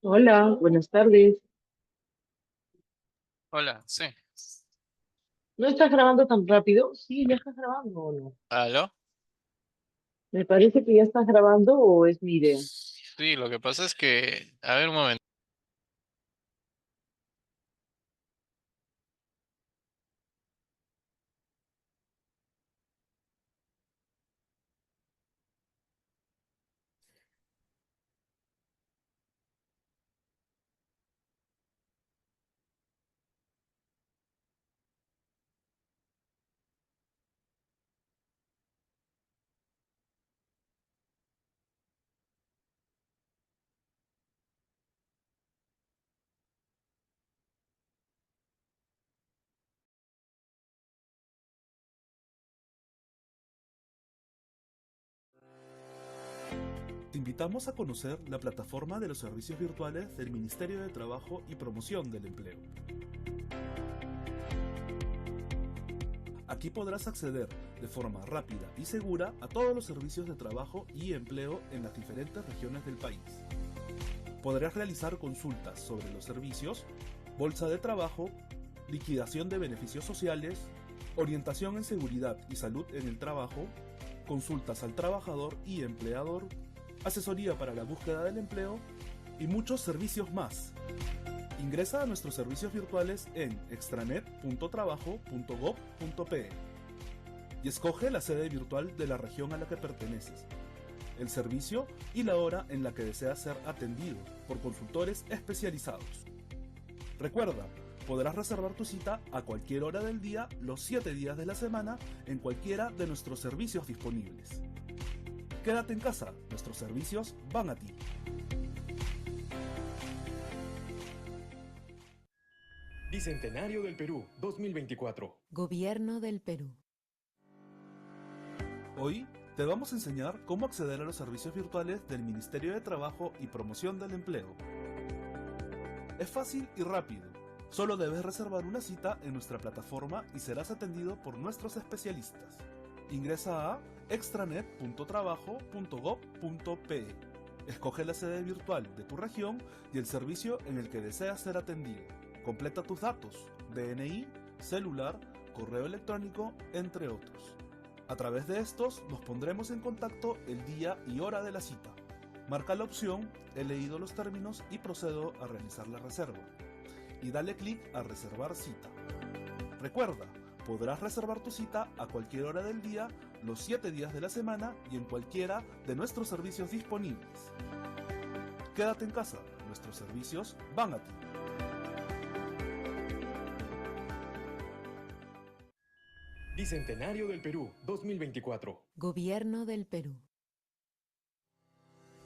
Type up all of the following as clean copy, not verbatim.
Hola, buenas tardes. Hola, sí. ¿No estás grabando tan rápido? Sí, ya estás grabando o no. ¿Aló? Me parece que ya estás grabando o es mi idea. Sí, lo que pasa es que, a ver un momento. Te invitamos a conocer la plataforma de los servicios virtuales del Ministerio de Trabajo y Promoción del Empleo. Aquí podrás acceder de forma rápida y segura a todos los servicios de trabajo y empleo en las diferentes regiones del país. Podrás realizar consultas sobre los servicios, bolsa de trabajo, liquidación de beneficios sociales, orientación en seguridad y salud en el trabajo, consultas al trabajador y empleador, asesoría para la búsqueda del empleo y muchos servicios más. Ingresa a nuestros servicios virtuales en extranet.trabajo.gov.pe y escoge la sede virtual de la región a la que perteneces, el servicio y la hora en la que deseas ser atendido por consultores especializados. Recuerda, podrás reservar tu cita a cualquier hora del día, los 7 días de la semana, en cualquiera de nuestros servicios disponibles. Quédate en casa, nuestros servicios van a ti. Bicentenario del Perú 2024. Gobierno del Perú. Hoy te vamos a enseñar cómo acceder a los servicios virtuales del Ministerio de Trabajo y Promoción del Empleo. Es fácil y rápido. Solo debes reservar una cita en nuestra plataforma y serás atendido por nuestros especialistas. Ingresa a extranet.trabajo.gov.pe. Escoge la sede virtual de tu región y el servicio en el que deseas ser atendido. Completa tus datos, DNI, celular, correo electrónico, entre otros. A través de estos nos pondremos en contacto el día y hora de la cita. Marca la opción "He leído los términos y procedo a realizar la reserva" y dale clic a reservar cita. Recuerda, podrás reservar tu cita a cualquier hora del día, los 7 días de la semana y en cualquiera de nuestros servicios disponibles. Quédate en casa, nuestros servicios van a ti. Bicentenario del Perú 2024. Gobierno del Perú.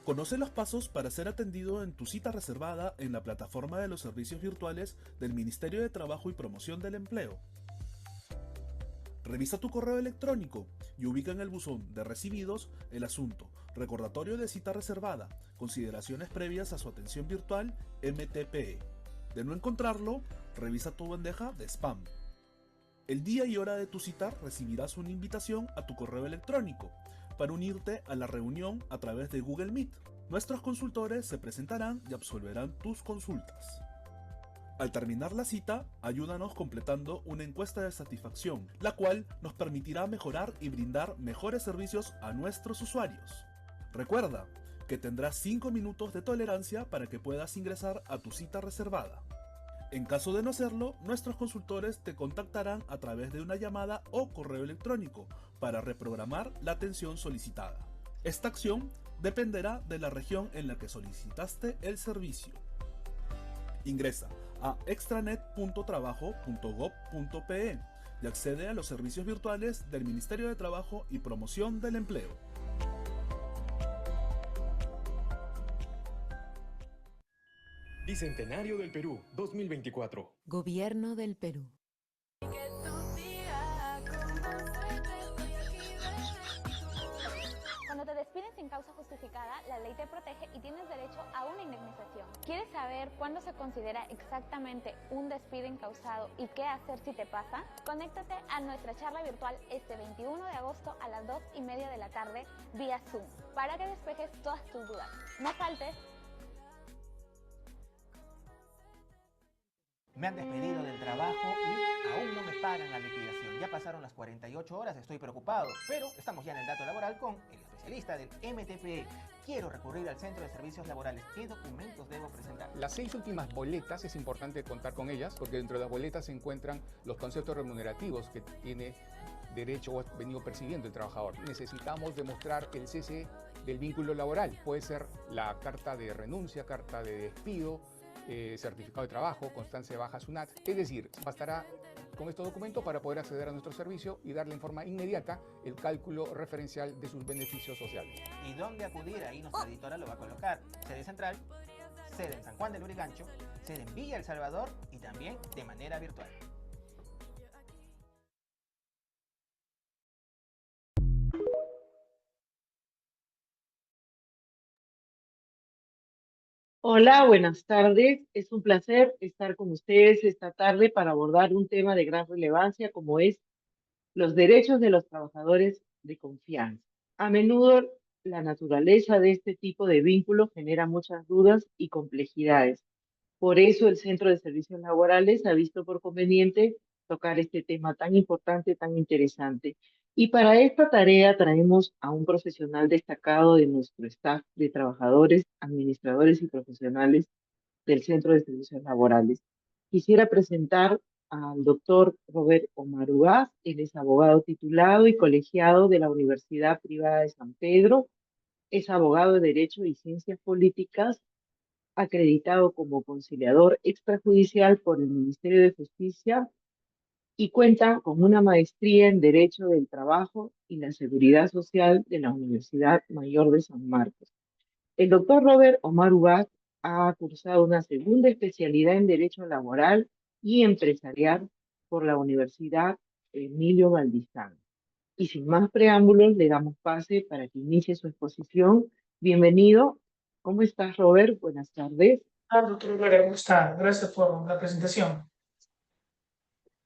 Conoce los pasos para ser atendido en tu cita reservada en la plataforma de los servicios virtuales del Ministerio de Trabajo y Promoción del Empleo. Revisa tu correo electrónico y ubica en el buzón de recibidos el asunto "Recordatorio de cita reservada, consideraciones previas a su atención virtual MTPE". De no encontrarlo, revisa tu bandeja de spam. El día y hora de tu cita recibirás una invitación a tu correo electrónico para unirte a la reunión a través de Google Meet. Nuestros consultores se presentarán y absolverán tus consultas. Al terminar la cita, ayúdanos completando una encuesta de satisfacción, la cual nos permitirá mejorar y brindar mejores servicios a nuestros usuarios. Recuerda que tendrás 5 minutos de tolerancia para que puedas ingresar a tu cita reservada. En caso de no hacerlo, nuestros consultores te contactarán a través de una llamada o correo electrónico para reprogramar la atención solicitada. Esta acción dependerá de la región en la que solicitaste el servicio. Ingresa a extranet.trabajo.gov.pe y accede a los servicios virtuales del Ministerio de Trabajo y Promoción del Empleo. Bicentenario del Perú 2024. Gobierno del Perú. Cuando te despiden sin causa justificada, la ley te protege y tienes derecho a una indemnización. ¿Quieres saber cuándo se considera exactamente un despido incausado y qué hacer si te pasa? Conéctate a nuestra charla virtual este 21 de agosto a las 2:30 de la tarde vía Zoom para que despejes todas tus dudas. No faltes. Me han despedido del trabajo y aún no me pagan la liquidación. Ya pasaron las 48 horas, estoy preocupado. Pero estamos ya en el dato laboral con el especialista del MTPE. Quiero recurrir al Centro de Servicios Laborales. ¿Qué documentos debo presentar? Las 6 últimas boletas es importante contar con ellas porque dentro de las boletas se encuentran los conceptos remunerativos que tiene derecho o ha venido percibiendo el trabajador. Necesitamos demostrar el cese del vínculo laboral. Puede ser la carta de renuncia, carta de despido, certificado de trabajo, constancia de baja SUNAT. Es decir, bastará con estos documentos para poder acceder a nuestro servicio y darle en forma inmediata el cálculo referencial de sus beneficios sociales. ¿Y dónde acudir? Ahí nuestra editora lo va a colocar. Sede central, sede en San Juan del Lurigancho, sede en Villa El Salvador y también de manera virtual. Hola, buenas tardes. Es un placer estar con ustedes esta tarde para abordar un tema de gran relevancia como es los derechos de los trabajadores de confianza. A menudo la naturaleza de este tipo de vínculos genera muchas dudas y complejidades. Por eso el Centro de Servicios Laborales ha visto por conveniente tocar este tema tan importante, tan interesante. Y para esta tarea traemos a un profesional destacado de nuestro staff de trabajadores, administradores y profesionales del Centro de Servicios Laborales. Quisiera presentar al doctor Robert Omar Ugaz. Él es abogado titulado y colegiado de la Universidad Privada de San Pedro. Es abogado de Derecho y Ciencias Políticas, acreditado como conciliador extrajudicial por el Ministerio de Justicia y cuenta con una maestría en Derecho del Trabajo y la Seguridad Social de la Universidad Mayor de San Marcos. El doctor Robert Omar Ugaz ha cursado una segunda especialidad en Derecho Laboral y Empresarial por la Universidad Emilio Valdizán. Y sin más preámbulos, le damos pase para que inicie su exposición. Bienvenido. ¿Cómo estás, Robert? Buenas tardes. Doctor Gloria, ¿cómo está? Gracias por la presentación.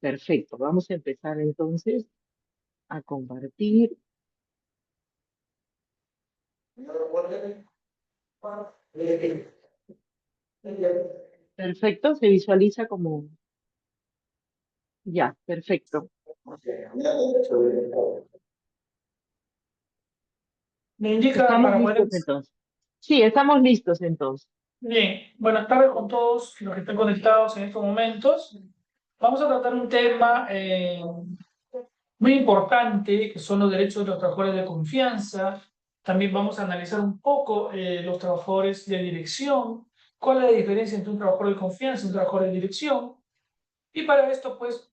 Perfecto. Vamos a empezar entonces a compartir. Perfecto. Se visualiza como... Ya, perfecto. Me indica Estamos para poder... listos entonces. Sí, estamos listos entonces. Bien, buenas tardes con todos los que están conectados en estos momentos. Vamos a tratar un tema muy importante, que son los derechos de los trabajadores de confianza. También vamos a analizar un poco los trabajadores de dirección, cuál es la diferencia entre un trabajador de confianza y un trabajador de dirección. Y para esto, pues,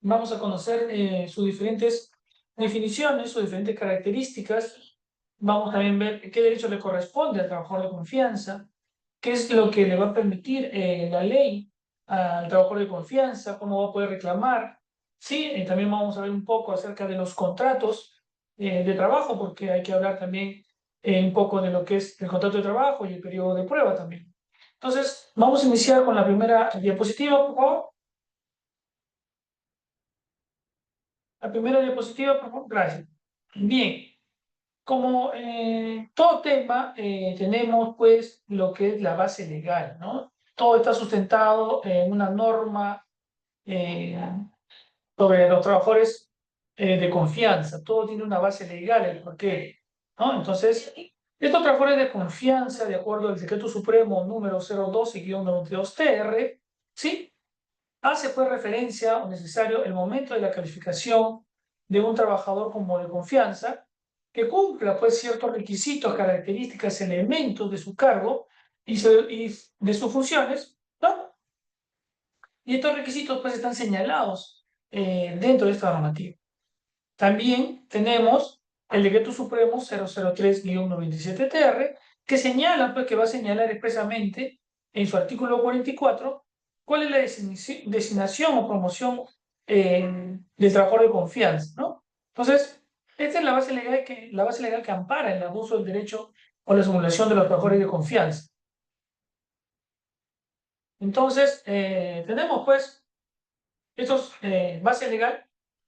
vamos a conocer sus diferentes definiciones, sus diferentes características. Vamos también a ver qué derecho le corresponde al trabajador de confianza, qué es lo que le va a permitir la ley al trabajador de confianza, cómo va a poder reclamar. Sí, también vamos a ver un poco acerca de los contratos de trabajo, porque hay que hablar también un poco de lo que es el contrato de trabajo y el periodo de prueba también. Entonces, vamos a iniciar con la primera diapositiva, por favor. La primera diapositiva, por favor. Gracias. Bien. Como todo tema, tenemos pues lo que es la base legal, ¿no? Todo está sustentado en una norma sobre los trabajadores de confianza. Todo tiene una base legal, el porqué, ¿no? Entonces, estos trabajadores de confianza, de acuerdo al Decreto Supremo número 012-92-TR, ¿sí? Hace pues referencia o necesario el momento de la calificación de un trabajador como de confianza, que cumpla pues ciertos requisitos, características, elementos de su cargo y de sus funciones, ¿no? Y estos requisitos pues están señalados dentro de esta normativa. También tenemos el Decreto Supremo 003-97-TR, que señala pues que va a señalar expresamente en su artículo 44 cuál es la designación o promoción del trabajador de confianza, ¿no? Entonces, esta es la base legal que ampara el abuso del derecho o la simulación de los trabajadores de confianza. Entonces, tenemos pues estos base legal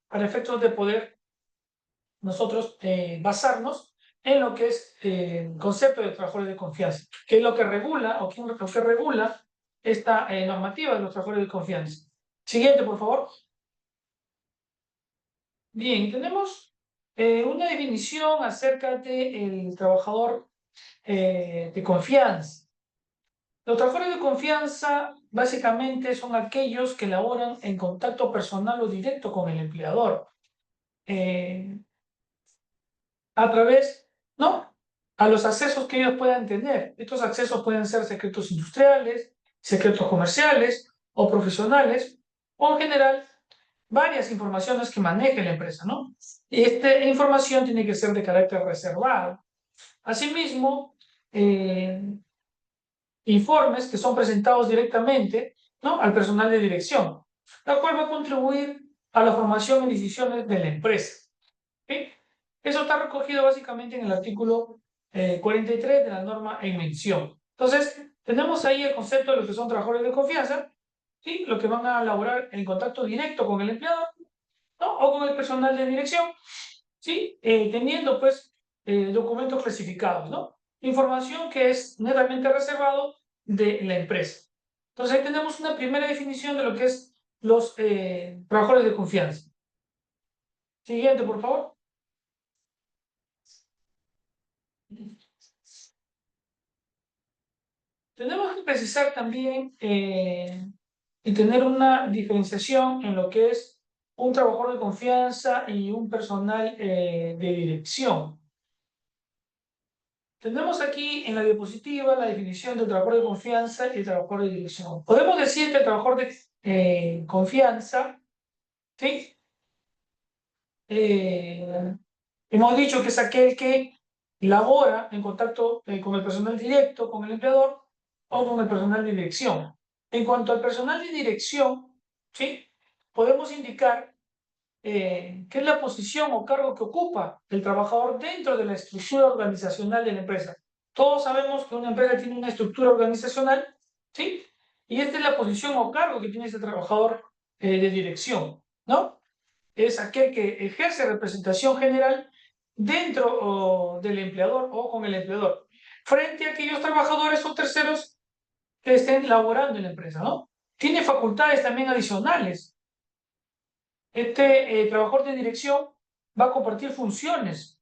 para efectos de poder nosotros basarnos en lo que es el concepto de trabajadores de confianza, que es lo que regula o que regula esta normativa de los trabajadores de confianza. Siguiente, por favor. Bien, tenemos una definición acerca del trabajador de confianza. Los trabajadores de confianza básicamente son aquellos que laboran en contacto personal o directo con el empleador. A través, ¿no? A los accesos que ellos puedan tener. Estos accesos pueden ser secretos industriales, secretos comerciales o profesionales, o en general, varias informaciones que maneje la empresa, ¿no? Y esta información tiene que ser de carácter reservado. Asimismo, informes que son presentados directamente, ¿no?, al personal de dirección, la cual va a contribuir a la formación y decisiones de la empresa. ¿Sí? Eso está recogido básicamente en el artículo 43 de la norma en mención. Entonces, tenemos ahí el concepto de lo que son trabajadores de confianza, ¿sí?, lo que van a elaborar en contacto directo con el empleador, ¿no?, o con el personal de dirección, ¿sí?, teniendo pues documentos clasificados, ¿no? Información que es netamente reservado de la empresa. Entonces ahí tenemos una primera definición de lo que es los trabajadores de confianza. Siguiente, por favor. Tenemos que precisar también y tener una diferenciación en lo que es un trabajador de confianza y un personal de dirección. Tenemos aquí en la diapositiva la definición del trabajador de confianza y el trabajador de dirección. Podemos decir que el trabajador de confianza, ¿sí?, hemos dicho que es aquel que labora en contacto con el personal directo, con el empleador o con el personal de dirección. En cuanto al personal de dirección, ¿sí?, podemos indicar qué es la posición o cargo que ocupa el trabajador dentro de la estructura organizacional de la empresa. Todos sabemos que una empresa tiene una estructura organizacional, ¿sí? Y esta es la posición o cargo que tiene ese trabajador de dirección, ¿no? Es aquel que ejerce representación general dentro del empleador o con el empleador, frente a aquellos trabajadores o terceros que estén laborando en la empresa, ¿no? Tiene facultades también adicionales. Este trabajador de dirección va a compartir funciones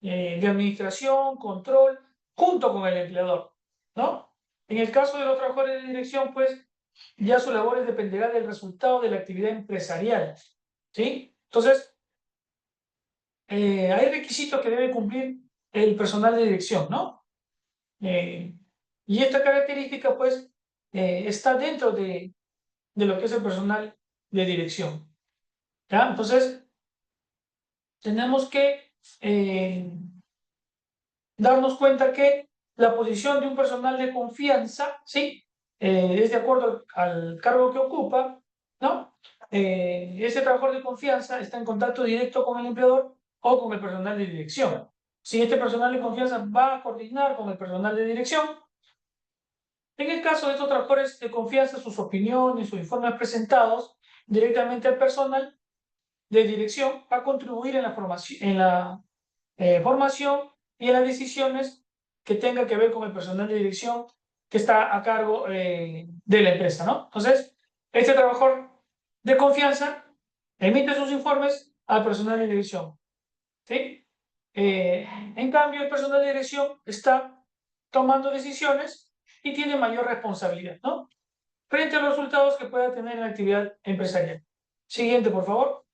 de administración, control, junto con el empleador, ¿no? En el caso de los trabajadores de dirección, pues, ya su labor dependerá del resultado de la actividad empresarial, ¿sí? Entonces, hay requisitos que debe cumplir el personal de dirección, ¿no? Y esta característica, pues, está dentro de lo que es el personal de dirección, ¿ya? Entonces, tenemos que darnos cuenta que la posición de un personal de confianza, ¿sí?, es de acuerdo al cargo que ocupa, ¿no? Ese trabajador de confianza está en contacto directo con el empleador o con el personal de dirección. Si este personal de confianza va a coordinar con el personal de dirección, en el caso de estos trabajadores de confianza, sus opiniones o informes presentados directamente al personal de dirección va a contribuir en la formación y en las decisiones que tenga que ver con el personal de dirección que está a cargo de la empresa, ¿no? Entonces, este trabajador de confianza emite sus informes al personal de dirección, ¿sí? En cambio, el personal de dirección está tomando decisiones y tiene mayor responsabilidad, ¿no?, frente a los resultados que pueda tener en la actividad empresarial. Siguiente, por favor.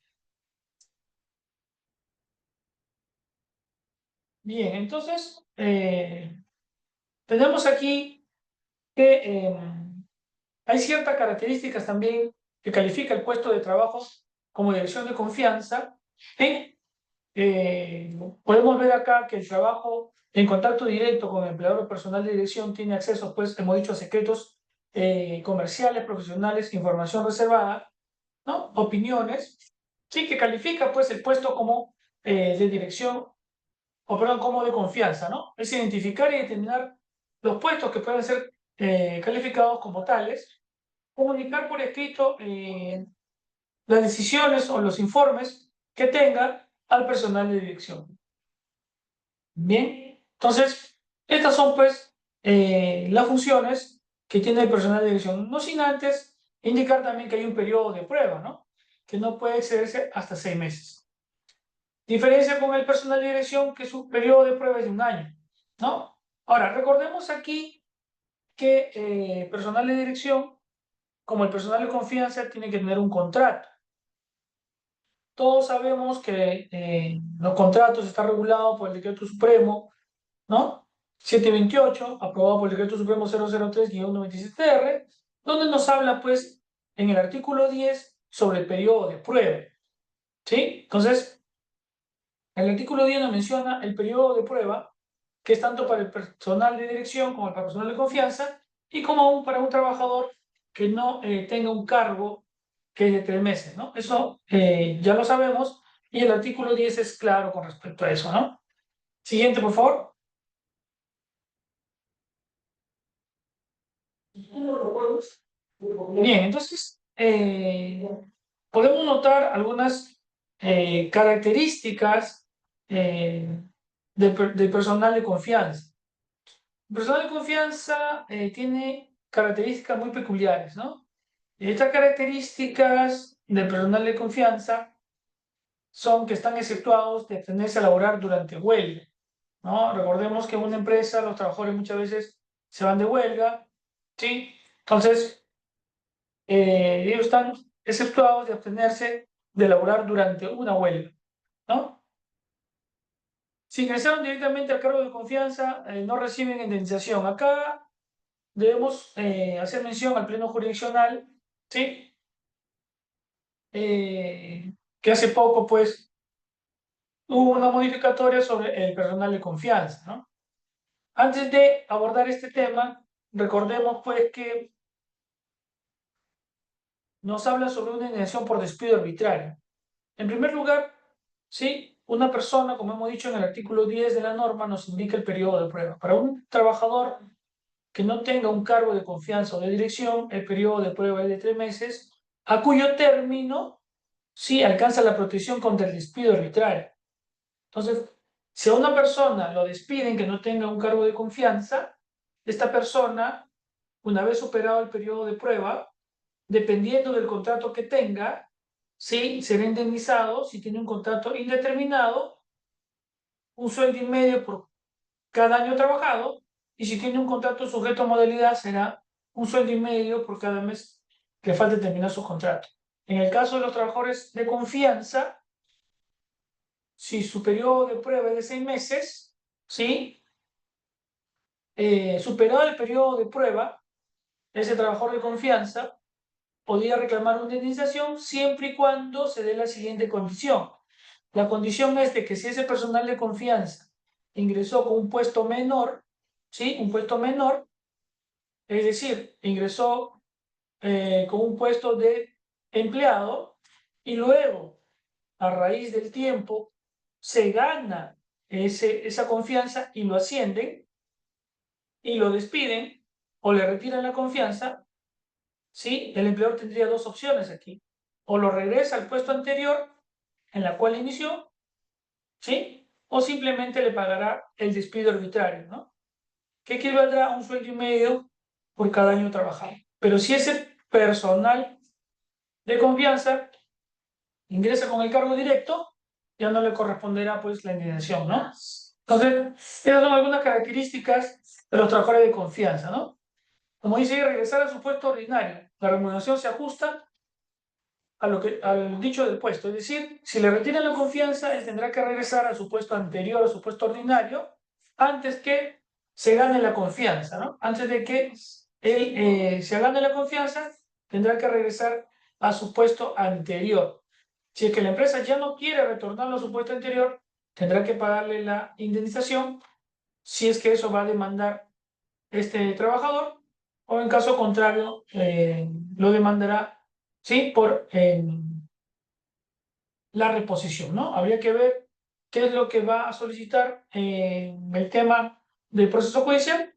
Bien, entonces, tenemos aquí que hay ciertas características también que califica el puesto de trabajo como dirección de confianza. Podemos ver acá que el trabajo en contacto directo con el empleador o personal de dirección tiene acceso, pues, hemos dicho, a secretos comerciales, profesionales, información reservada, ¿no?, opiniones, sí, que califica, pues, el puesto como de dirección, o perdón, como de confianza, ¿no? Es identificar y determinar los puestos que pueden ser calificados como tales, comunicar por escrito las decisiones o los informes que tenga al personal de dirección. Bien, entonces, estas son, pues, las funciones que tiene el personal de dirección. No sin antes indicar también que hay un periodo de prueba, ¿no? Que no puede excederse hasta 6 meses. Diferencia con el personal de dirección, que su periodo de prueba es de 1 año, ¿no? Ahora, recordemos aquí que personal de dirección, como el personal de confianza, tiene que tener un contrato. Todos sabemos que los contratos están regulados por el Decreto Supremo, ¿no? 728, aprobado por el Decreto Supremo 003-97R, donde nos habla, pues, en el artículo 10 sobre el periodo de prueba, ¿sí? Entonces, el artículo 10 nos menciona el periodo de prueba, que es tanto para el personal de dirección como para el personal de confianza, y como aún para un trabajador que no tenga un cargo que es de 3 meses, ¿no? Eso ya lo sabemos, y el artículo 10 es claro con respecto a eso, ¿no? Siguiente, por favor. Bien, entonces podemos notar algunas características del personal de confianza. El personal de confianza tiene características muy peculiares, ¿no? Y estas características del personal de confianza son que están exceptuados de tenerse a laborar durante huelga, ¿no? Recordemos que en una empresa los trabajadores muchas veces se van de huelga, ¿sí? Entonces, ellos están exceptuados de abstenerse de laborar durante una huelga, ¿no? Si ingresaron directamente al cargo de confianza, no reciben indemnización. Acá debemos hacer mención al pleno jurisdiccional, ¿sí? Que hace poco, pues, hubo una modificatoria sobre el personal de confianza, ¿no? Antes de abordar este tema, recordemos, pues, que nos habla sobre una indemnización por despido arbitrario. En primer lugar, sí, una persona, como hemos dicho en el artículo 10 de la norma, nos indica el periodo de prueba. Para un trabajador que no tenga un cargo de confianza o de dirección, el periodo de prueba es de 3 meses, a cuyo término sí alcanza la protección contra el despido arbitrario. Entonces, si a una persona lo despiden que no tenga un cargo de confianza, esta persona, una vez superado el periodo de prueba, dependiendo del contrato que tenga, sí, será indemnizado. Si tiene un contrato indeterminado, un sueldo y medio por cada año trabajado, y si tiene un contrato sujeto a modalidad, será un sueldo y medio por cada mes que falte terminar su contrato. En el caso de los trabajadores de confianza, si su periodo de prueba es de 6 meses, ¿sí? Superado el periodo de prueba, ese trabajador de confianza podría reclamar una indemnización siempre y cuando se dé la siguiente condición. La condición es de que si ese personal de confianza ingresó con un puesto menor, ¿sí? Un puesto menor, es decir, ingresó con un puesto de empleado y luego, a raíz del tiempo, se gana esa confianza y lo ascienden y lo despiden o le retiran la confianza, ¿sí? El empleador tendría 2 opciones aquí. O lo regresa al puesto anterior en la cual inició, ¿sí? O simplemente le pagará el despido arbitrario, ¿no? Que equivaldrá a un sueldo y medio por cada año trabajado. Pero si ese personal de confianza ingresa con el cargo directo, ya no le corresponderá, pues, la indemnización, ¿no? Entonces, esas son algunas características de los trabajadores de confianza, ¿no? Como dice, regresar a su puesto ordinario. La remuneración se ajusta al dicho del puesto. Es decir, si le retiran la confianza, él tendrá que regresar a su puesto anterior, a su puesto ordinario, antes que se gane la confianza, ¿no? Antes de que él se gane la confianza, tendrá que regresar a su puesto anterior. Si es que la empresa ya no quiere retornarlo a su puesto anterior, tendrá que pagarle la indemnización, si es que eso va a demandar este trabajador, o en caso contrario, lo demandará, ¿sí? Por la reposición, ¿no? Habría que ver qué es lo que va a solicitar el tema del proceso judicial,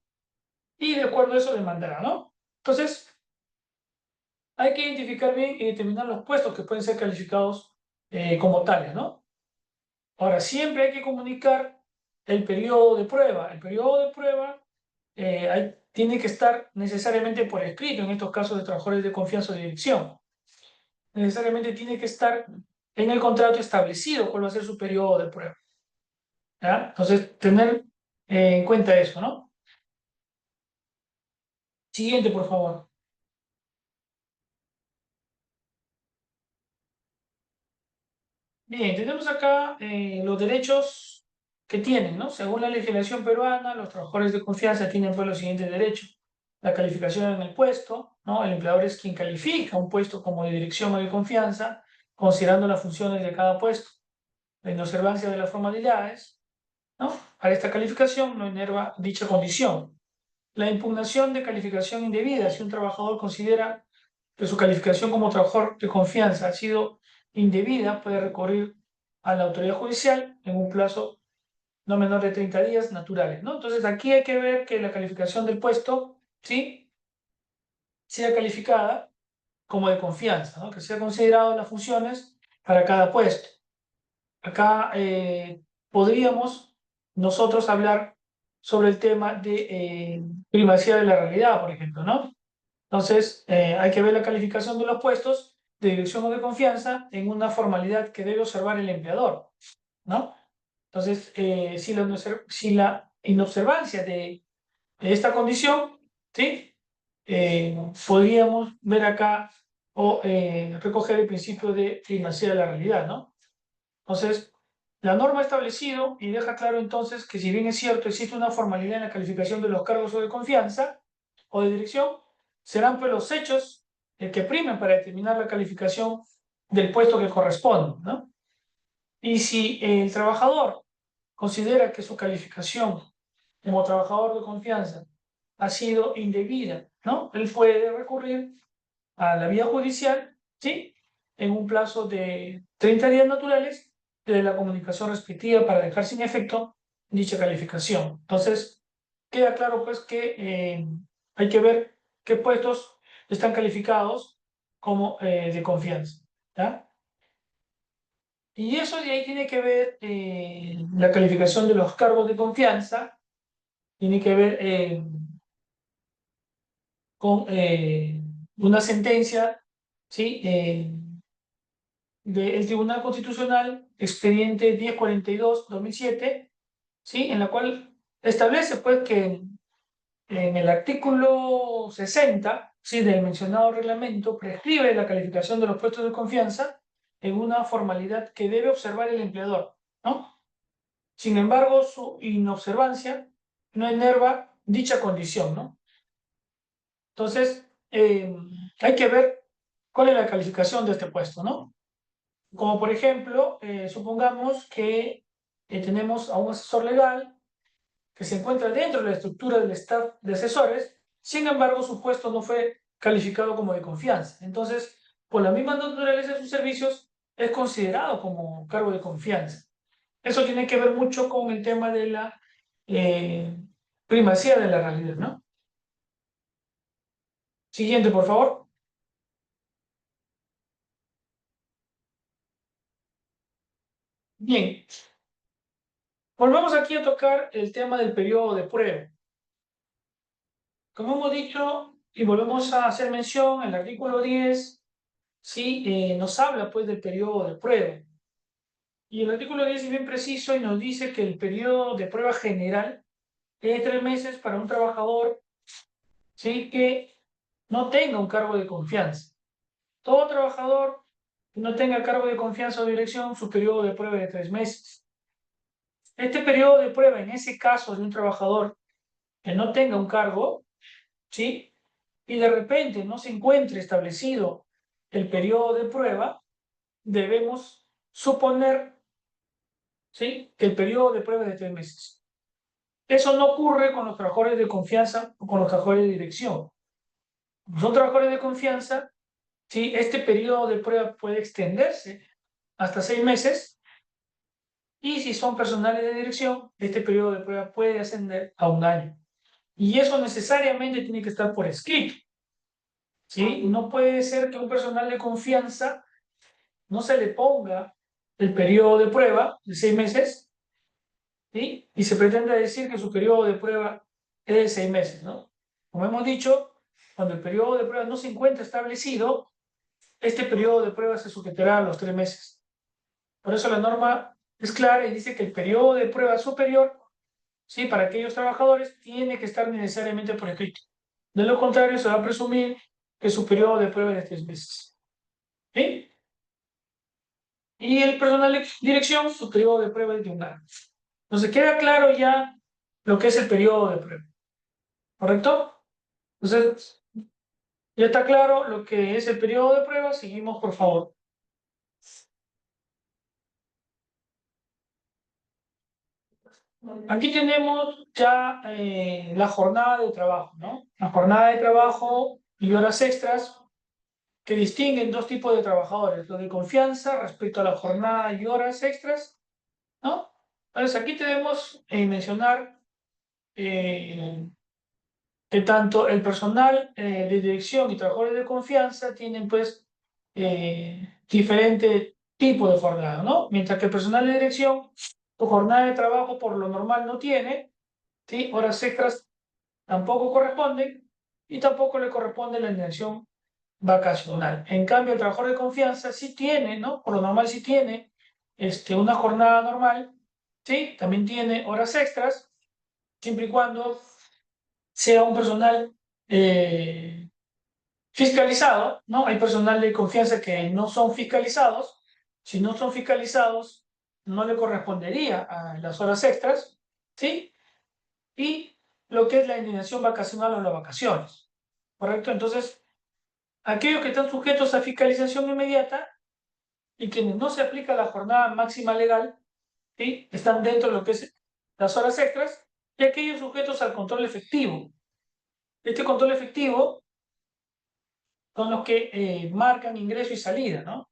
y de acuerdo a eso demandará, ¿no? Entonces, hay que identificar bien y determinar los puestos que pueden ser calificados como tales, ¿no? Ahora, siempre hay que comunicar el periodo de prueba. El periodo de prueba, hay tiene que estar necesariamente por escrito en estos casos de trabajadores de confianza o de dirección. Necesariamente tiene que estar en el contrato establecido cuál va a ser su periodo de prueba. ¿Ya? Entonces, tener en cuenta eso, ¿no? Siguiente, por favor. Bien, tenemos acá los derechos que tienen, ¿no? Según la legislación peruana, los trabajadores de confianza tienen pues los siguientes derechos. La calificación en el puesto, ¿no? El empleador es quien califica un puesto como de dirección o de confianza, considerando las funciones de cada puesto. La inobservancia de las formalidades, ¿no? Para esta calificación no enerva dicha condición. La impugnación de calificación indebida, si un trabajador considera que su calificación como trabajador de confianza ha sido indebida, puede recurrir a la autoridad judicial en un plazo no menor de 30 días naturales, ¿no? Entonces aquí hay que ver que la calificación del puesto, ¿sí?, sea calificada como de confianza, ¿no? Que sea considerado las funciones para cada puesto. Acá podríamos nosotros hablar sobre el tema de primacía de la realidad, por ejemplo, ¿no? Entonces, hay que ver la calificación de los puestos de dirección o de confianza en una formalidad que debe observar el empleador, ¿no? Entonces, si la inobservancia de esta condición, ¿sí? Podríamos ver acá o recoger el principio de primacía de la realidad, ¿no? Entonces, la norma ha establecido y deja claro entonces que si bien es cierto existe una formalidad en la calificación de los cargos o de confianza o de dirección, serán pues los hechos que primen para determinar la calificación del puesto que corresponde, ¿no? Y si el trabajador considera que su calificación como trabajador de confianza ha sido indebida, ¿no? Él puede recurrir a la vía judicial, ¿sí?, en un plazo de 30 días naturales de la comunicación respectiva para dejar sin efecto dicha calificación. Entonces, queda claro pues que hay que ver qué puestos están calificados como de confianza, ¿ya? Y eso de ahí tiene que ver la calificación de los cargos de confianza, tiene que ver con una sentencia, ¿sí?, del Tribunal Constitucional, expediente 1042-2007, ¿sí?, en la cual establece pues que en el artículo 60, ¿sí?, del mencionado reglamento prescribe la calificación de los puestos de confianza en una formalidad que debe observar el empleador, ¿no? Sin embargo, su inobservancia no enerva dicha condición, ¿no? Entonces, hay que ver cuál es la calificación de este puesto, ¿no? Como por ejemplo, supongamos que tenemos a un asesor legal que se encuentra dentro de la estructura del staff de asesores, sin embargo, su puesto no fue calificado como de confianza. Entonces, por la misma naturaleza de sus servicios, es considerado como cargo de confianza. Eso tiene que ver mucho con el tema de la primacía de la realidad, ¿no? Siguiente, por favor. Bien. Volvemos aquí a tocar el tema del periodo de prueba. Como hemos dicho, y volvemos a hacer mención, el artículo 10 sí nos habla pues del periodo de prueba. Y el artículo 10 es bien preciso y nos dice que el periodo de prueba general es de 3 meses para un trabajador, ¿sí?, que no tenga un cargo de confianza. Todo trabajador que no tenga cargo de confianza o dirección, su periodo de prueba es de 3 meses. Este periodo de prueba, en ese caso de un trabajador que no tenga un cargo, ¿sí?, y de repente no se encuentre establecido el periodo de prueba, debemos suponer, ¿sí?, que el periodo de prueba es de 3 meses. Eso no ocurre con los trabajadores de confianza o con los trabajadores de dirección. Son trabajadores de confianza, ¿sí?, este periodo de prueba puede extenderse hasta 6 meses, y si son personales de dirección, este periodo de prueba puede ascender a 1 año. Y eso necesariamente tiene que estar por escrito, ¿sí? No puede ser que a un personal de confianza no se le ponga el periodo de prueba de 6 meses, ¿sí?, y se pretende decir que su periodo de prueba es de 6 meses, ¿no? Como hemos dicho, cuando el periodo de prueba no se encuentra establecido, este periodo de prueba se sujetará a los 3 meses. Por eso la norma es clara y dice que el periodo de prueba superior, ¿sí?, para aquellos trabajadores tiene que estar necesariamente por escrito. De lo contrario, se va a presumir que su periodo de prueba es de 3 meses. ¿Sí? Y el personal de dirección, su periodo de prueba es de 1 año. Entonces queda claro ya lo que es el periodo de prueba. ¿Correcto? Entonces, ya está claro lo que es el periodo de prueba. Seguimos, por favor. Aquí tenemos ya la jornada de trabajo, ¿no? La jornada de trabajo y horas extras que distinguen 2 tipos de trabajadores, los de confianza respecto a la jornada y horas extras, ¿no? Entonces aquí debemos mencionar que tanto el personal de dirección y trabajadores de confianza tienen pues diferentes tipos de jornada, ¿no? Mientras que el personal de dirección, su jornada de trabajo por lo normal no tiene, ¿sí? Horas extras tampoco corresponden y tampoco le corresponde la indemnización vacacional. En cambio, el trabajador de confianza sí tiene, ¿no? Por lo normal sí tiene una jornada normal, ¿sí? También tiene horas extras, siempre y cuando sea un personal fiscalizado, ¿no? Hay personal de confianza que no son fiscalizados. Si no son fiscalizados, no le correspondería a las horas extras, ¿sí? Y lo que es la indemnización vacacional o las vacaciones, ¿correcto? Entonces, aquellos que están sujetos a fiscalización inmediata y que no se aplica la jornada máxima legal, ¿sí?, están dentro de lo que es las horas extras, y aquellos sujetos al control efectivo. Este control efectivo son los que marcan ingreso y salida, ¿no?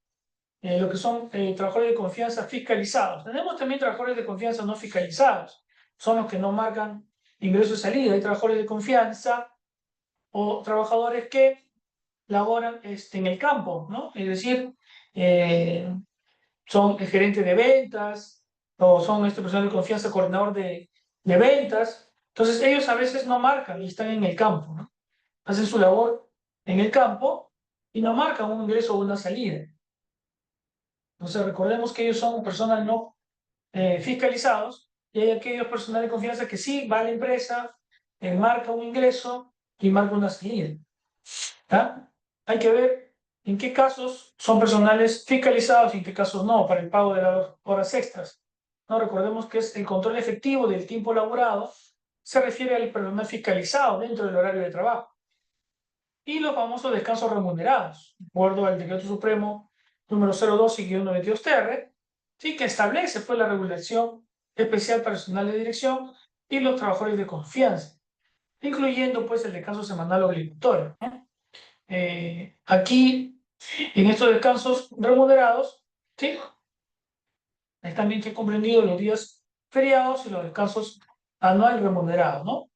Lo que son trabajadores de confianza fiscalizados. Tenemos también trabajadores de confianza no fiscalizados, son los que no marcan ingreso y salida. Hay trabajadores de confianza o trabajadores que laboran en el campo, ¿no? Es decir, son gerentes de ventas o son personal de confianza, coordinador de ventas. Entonces ellos a veces no marcan y están en el campo, ¿no? Hacen su labor en el campo y no marcan un ingreso o una salida. Entonces recordemos que ellos son personas no fiscalizados y hay aquellos personal de confianza que sí va a la empresa, marca un ingreso y marca una salida. ¿Tá? Hay que ver en qué casos son personales fiscalizados y en qué casos no, para el pago de las horas extras. No, recordemos que es el control efectivo del tiempo laborado, se refiere al personal fiscalizado dentro del horario de trabajo. Y los famosos descansos remunerados, de acuerdo al Decreto Supremo número 02/92-TR, ¿sí?, que establece pues la regulación especial para el personal de dirección y los trabajadores de confianza, incluyendo pues el descanso semanal obligatorio, ¿no? Aquí, en estos descansos remunerados, ¿sí?, es también que comprendido los días feriados y los descansos anuales remunerados, ¿no?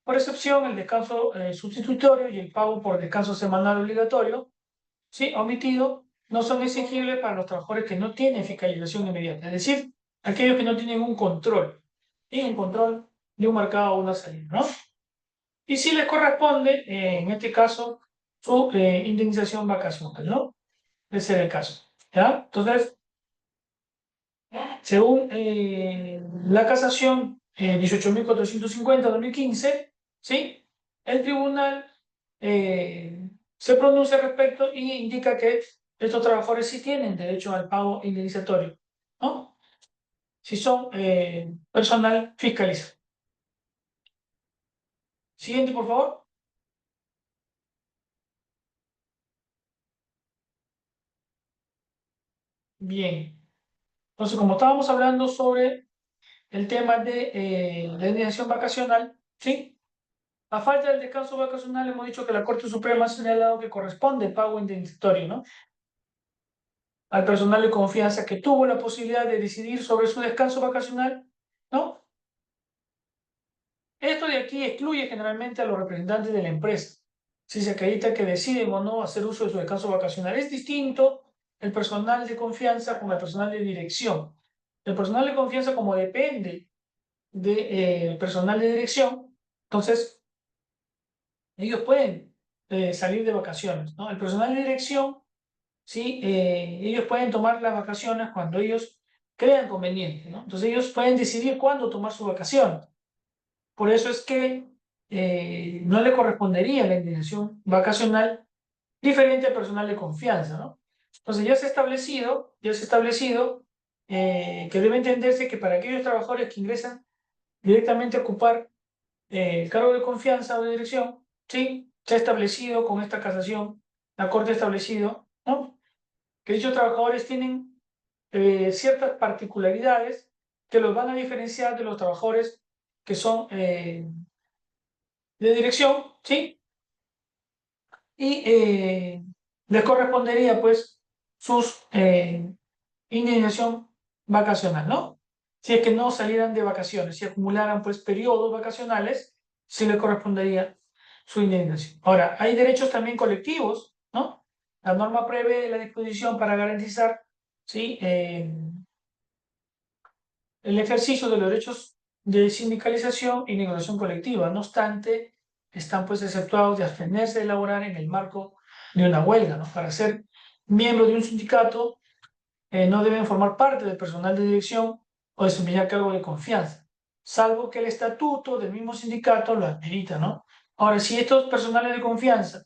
Por excepción, el descanso sustitutorio y el pago por descanso semanal obligatorio, ¿sí?, omitido, no son exigibles para los trabajadores que no tienen fiscalización inmediata, es decir, aquellos que no tienen un control, y un control de un mercado o una salida, ¿no? Y si les corresponde, en este caso, su indemnización vacacional, ¿no? Ese es el caso, ¿ya? Entonces, según la casación 18.450/2015, ¿sí?, el tribunal se pronuncia al respecto y indica que estos trabajadores sí tienen derecho al pago indemnizatorio, ¿no?, si son personal fiscalizado. Siguiente, por favor. Bien. Entonces, como estábamos hablando sobre el tema de la indemnización vacacional, ¿sí?, a falta del descanso vacacional, hemos dicho que la Corte Suprema ha señalado que corresponde el pago indemnizatorio, ¿no?, al personal de confianza que tuvo la posibilidad de decidir sobre su descanso vacacional, ¿no? Esto de aquí excluye generalmente a los representantes de la empresa, si se acredita que deciden o no hacer uso de su descanso vacacional. Es distinto el personal de confianza con el personal de dirección. El personal de confianza, como depende del personal de dirección, entonces ellos pueden salir de vacaciones, ¿no? El personal de dirección, ¿sí? Ellos pueden tomar las vacaciones cuando ellos crean conveniente, ¿no? Entonces ellos pueden decidir cuándo tomar su vacación. Por eso es que no le correspondería la indemnización vacacional diferente al personal de confianza, ¿no? Entonces ya se ha establecido que debe entenderse que para aquellos trabajadores que ingresan directamente a ocupar el cargo de confianza o de dirección, ¿sí? Se ha establecido con esta casación, la Corte ha establecido, ¿no? Que dichos trabajadores tienen ciertas particularidades que los van a diferenciar de los trabajadores que son de dirección, ¿sí? Y les correspondería, pues, sus indemnización vacacional, ¿no? Si es que no salieran de vacaciones, si acumularan, pues, periodos vacacionales, sí les correspondería su indemnización. Ahora, hay derechos también colectivos, ¿no? La norma prevé la disposición para garantizar, ¿sí? El ejercicio de los derechos de sindicalización y negociación colectiva. No obstante, están pues exceptuados de abstenerse de elaborar en el marco de una huelga, ¿no? Para ser miembro de un sindicato no deben formar parte del personal de dirección o desempeñar cargo de confianza, salvo que el estatuto del mismo sindicato lo amerita, ¿no? Ahora, si estos personales de confianza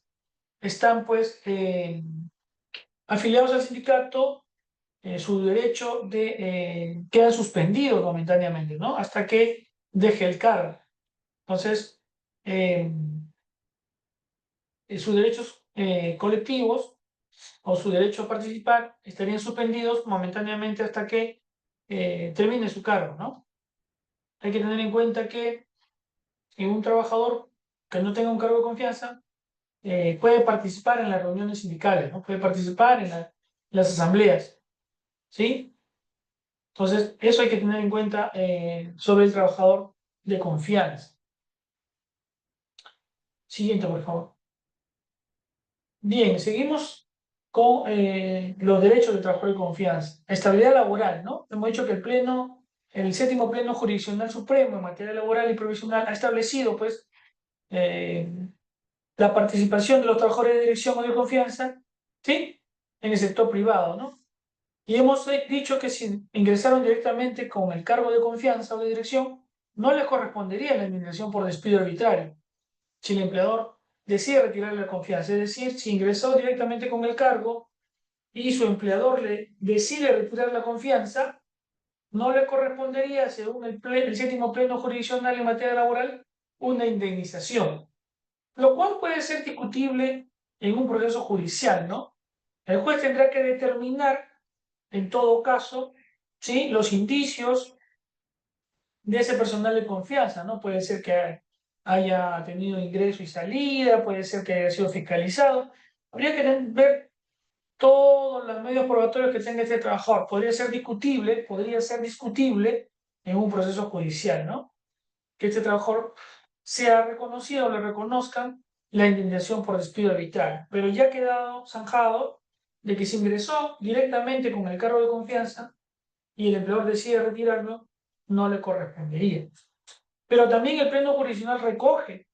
están pues afiliados al sindicato, su derecho queda suspendido momentáneamente, ¿no? Hasta que deje el cargo. Entonces, sus derechos colectivos o su derecho a participar estarían suspendidos momentáneamente hasta que termine su cargo, ¿no? Hay que tener en cuenta que un trabajador que no tenga un cargo de confianza puede participar en las reuniones sindicales, ¿no? Puede participar en las asambleas, ¿sí? Entonces, eso hay que tener en cuenta sobre el trabajador de confianza. Siguiente, por favor. Bien, seguimos con los derechos del trabajador de confianza. Estabilidad laboral, ¿no? Hemos dicho que el séptimo Pleno Jurisdiccional Supremo en materia laboral y provisional ha establecido, pues, la participación de los trabajadores de dirección o de confianza, ¿sí? En el sector privado, ¿no? Y hemos dicho que si ingresaron directamente con el cargo de confianza o de dirección, no les correspondería la indemnización por despido arbitrario si el empleador decide retirarle la confianza. Es decir, si ingresó directamente con el cargo y su empleador le decide retirar la confianza, no le correspondería, según el séptimo Pleno Jurisdiccional en materia laboral, una indemnización, lo cual puede ser discutible en un proceso judicial, ¿no? El juez tendrá que determinar, en todo caso, ¿sí?, los indicios de ese personal de confianza, ¿no? Puede ser que haya tenido ingreso y salida, puede ser que haya sido fiscalizado. Habría que ver todos los medios probatorios que tenga este trabajador. Podría ser discutible en un proceso judicial, ¿no? Que este trabajador sea reconocido o le reconozcan la indemnización por despido arbitrario. Pero ya ha quedado zanjado de que si ingresó directamente con el cargo de confianza y el empleador decide retirarlo, no le correspondería. Pero también el Pleno Jurisdiccional recoge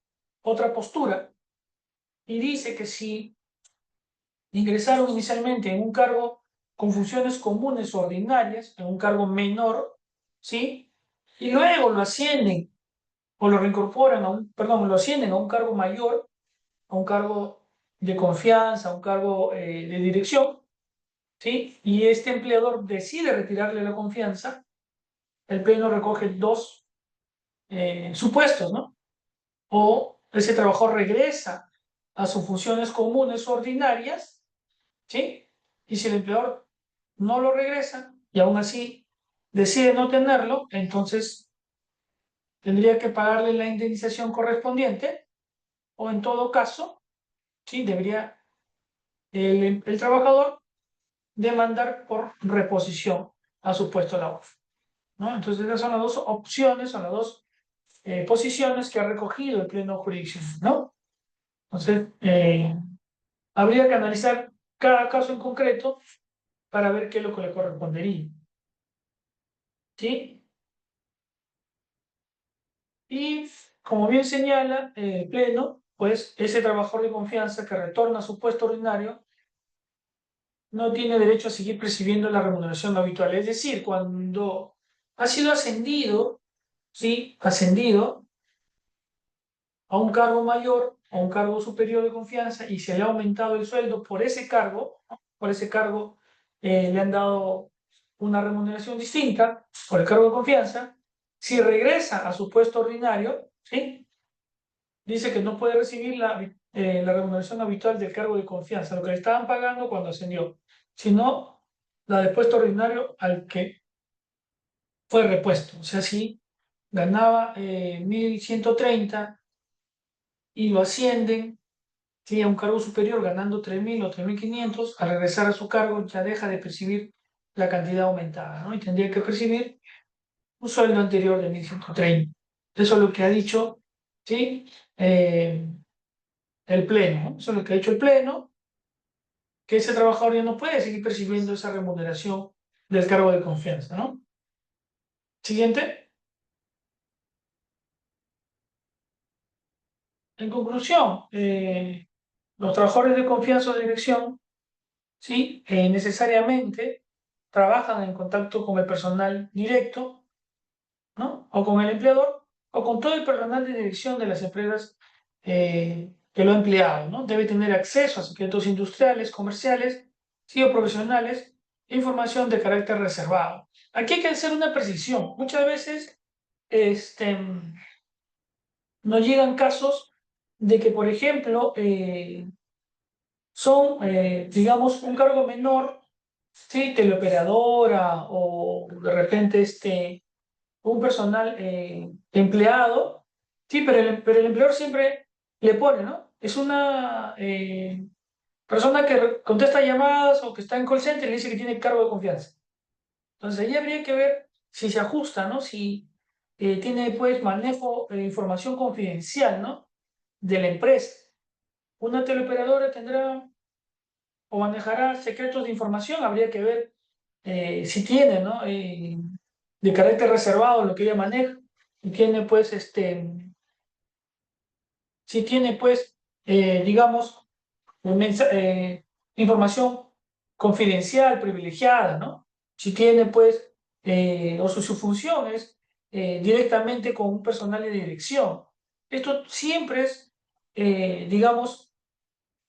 otra postura y dice que si ingresaron inicialmente en un cargo con funciones comunes o ordinarias, en un cargo menor, ¿sí? Y luego lo ascienden o lo reincorporan lo ascienden a un cargo mayor, a un cargo de confianza, a un cargo de dirección, ¿sí? Y este empleador decide retirarle la confianza, el Pleno recoge dos supuestos, ¿no? O ese trabajador regresa a sus funciones comunes o ordinarias, ¿sí? Y si el empleador no lo regresa y aún así decide no tenerlo, entonces tendría que pagarle la indemnización correspondiente o en todo caso, ¿sí?, debería el trabajador demandar por reposición a su puesto laboral, ¿no? Entonces esas son las dos opciones, son las dos posiciones que ha recogido el Pleno Jurisdiccional, ¿no? Entonces, habría que analizar cada caso en concreto para ver qué es lo que le correspondería, ¿sí? Y como bien señala el Pleno, pues ese trabajador de confianza que retorna a su puesto ordinario no tiene derecho a seguir percibiendo la remuneración habitual. Es decir, cuando ha sido ascendido, ¿sí? Ascendido a un cargo mayor, a un cargo superior de confianza y se le ha aumentado el sueldo por ese cargo, le han dado una remuneración distinta por el cargo de confianza. Si regresa a su puesto ordinario, ¿sí? Dice que no puede recibir la remuneración habitual del cargo de confianza, lo que le estaban pagando cuando ascendió, sino la del puesto ordinario al que fue repuesto. O sea, si ganaba 1.130 y lo ascienden, ¿sí? A un cargo superior ganando 3.000 o 3.500, al regresar a su cargo ya deja de percibir la cantidad aumentada, ¿no? Y tendría que percibir un sueldo anterior de 1.130. Eso es lo que ha dicho, ¿sí? El Pleno, ¿no? Eso es lo que ha dicho el Pleno, que ese trabajador ya no puede seguir percibiendo esa remuneración del cargo de confianza, ¿no? Siguiente. En conclusión, los trabajadores de confianza o de dirección, ¿sí? Necesariamente trabajan en contacto con el personal directo, ¿no? O con el empleador, o con todo el personal de dirección de las empresas que lo ha empleado, ¿no? Debe tener acceso a secretos industriales, comerciales, sí, o profesionales, e información de carácter reservado. Aquí hay que hacer una precisión. Muchas veces nos llegan casos de que, por ejemplo, son, digamos, un cargo menor, ¿sí? Teleoperadora o de repente un personal empleado, sí, pero el empleador siempre le pone, ¿no? Es una persona que contesta llamadas o que está en call center y le dice que tiene cargo de confianza. Entonces ahí habría que ver si se ajusta, ¿no? Si tiene, pues, manejo de información confidencial, ¿no? De la empresa. Una teleoperadora tendrá o manejará secretos de información, habría que ver si tiene, ¿no? De carácter reservado lo que ella maneja, y tiene, pues, si tiene, pues, digamos, información confidencial, privilegiada, ¿no? Si tiene, pues, o su función es directamente con un personal de dirección. Esto siempre es, digamos,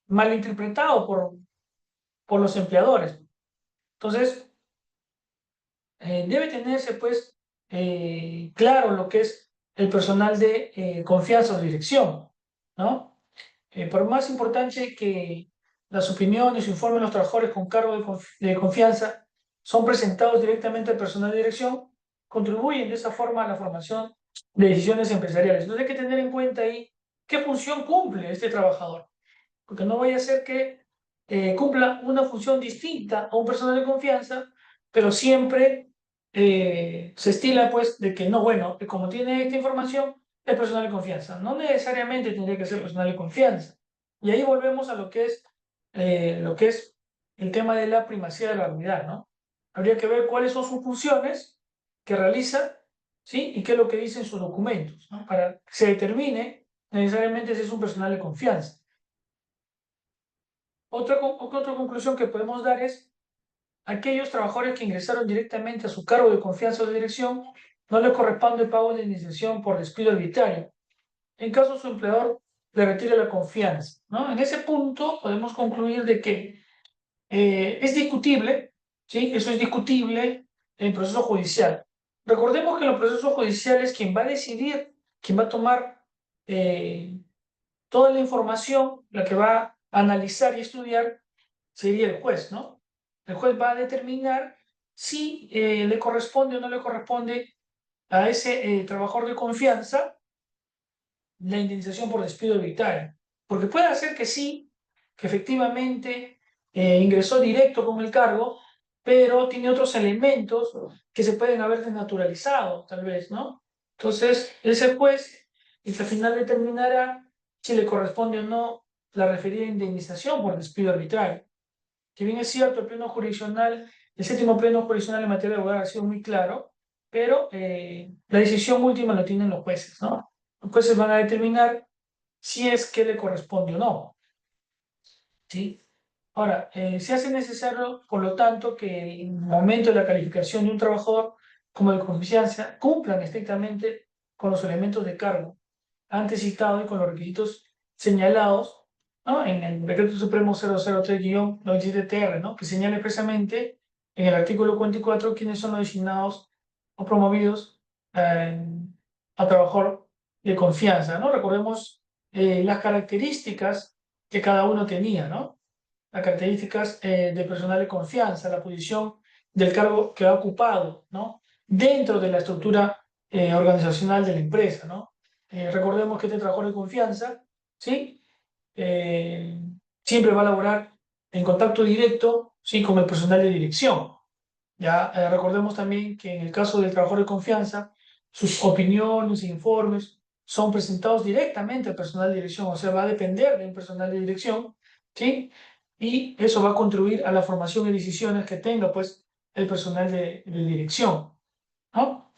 malinterpretado por los empleadores. Entonces, debe tenerse, pues, claro lo que es el personal de confianza o dirección, ¿no? Por más importante que las opiniones o informes de los trabajadores con cargo de confianza son presentados directamente al personal de dirección, contribuyen de esa forma a la formación de decisiones empresariales. Entonces hay que tener en cuenta ahí qué función cumple este trabajador, porque no vaya a ser que cumpla una función distinta a un personal de confianza, pero siempre se estila, pues, de que no, bueno, que como tiene esta información, es personal de confianza. No necesariamente tendría que ser personal de confianza. Y ahí volvemos a lo que es el tema de la primacía de la unidad, ¿no? Habría que ver cuáles son sus funciones que realiza, ¿sí? Y qué es lo que dicen sus documentos, ¿no? Para que se determine necesariamente si es un personal de confianza. Otra conclusión que podemos dar es: aquellos trabajadores que ingresaron directamente a su cargo de confianza o de dirección no les corresponde el pago de indemnización por despido arbitrario, en caso su empleador le retire la confianza, ¿no? En ese punto podemos concluir de que es discutible, ¿sí? Eso es discutible en el proceso judicial. Recordemos que en los procesos judiciales quien va a decidir, quien va a tomar toda la información, la que va a analizar y estudiar, sería el juez, ¿no? El juez va a determinar si le corresponde o no le corresponde a ese trabajador de confianza la indemnización por despido arbitrario. Porque puede ser que sí, que efectivamente ingresó directo con el cargo, pero tiene otros elementos que se pueden haber desnaturalizado, tal vez, ¿no? Entonces, ese juez al final determinará si le corresponde o no la referida indemnización por despido arbitrario. Que bien es cierto, el pleno jurisdiccional, el séptimo pleno jurisdiccional en materia laboral ha sido muy claro, pero la decisión última lo tienen los jueces, ¿no? Los jueces van a determinar si es que le corresponde o no. ¿Sí? Ahora, se hace necesario, por lo tanto, que en el momento de la calificación de un trabajador como de confianza cumplan estrictamente con los elementos de cargo antes citados y con los requisitos señalados, ¿no?, en el Decreto Supremo 003-97-TR, ¿no?, que señala expresamente en el artículo 44 quiénes son los designados o promovidos a trabajador de confianza, ¿no? Recordemos las características que cada uno tenía, ¿no? Las características de personal de confianza, la posición del cargo que ha ocupado, ¿no?, dentro de la estructura organizacional de la empresa, ¿no? Recordemos que este trabajador de confianza, ¿sí?, siempre va a laborar en contacto directo, ¿sí?, con el personal de dirección. Ya recordemos también que en el caso del trabajador de confianza, sus opiniones e informes son presentados directamente al personal de dirección, o sea, va a depender de un personal de dirección, ¿sí? Y eso va a contribuir a la formación y decisiones que tenga, pues, el personal de dirección, ¿no?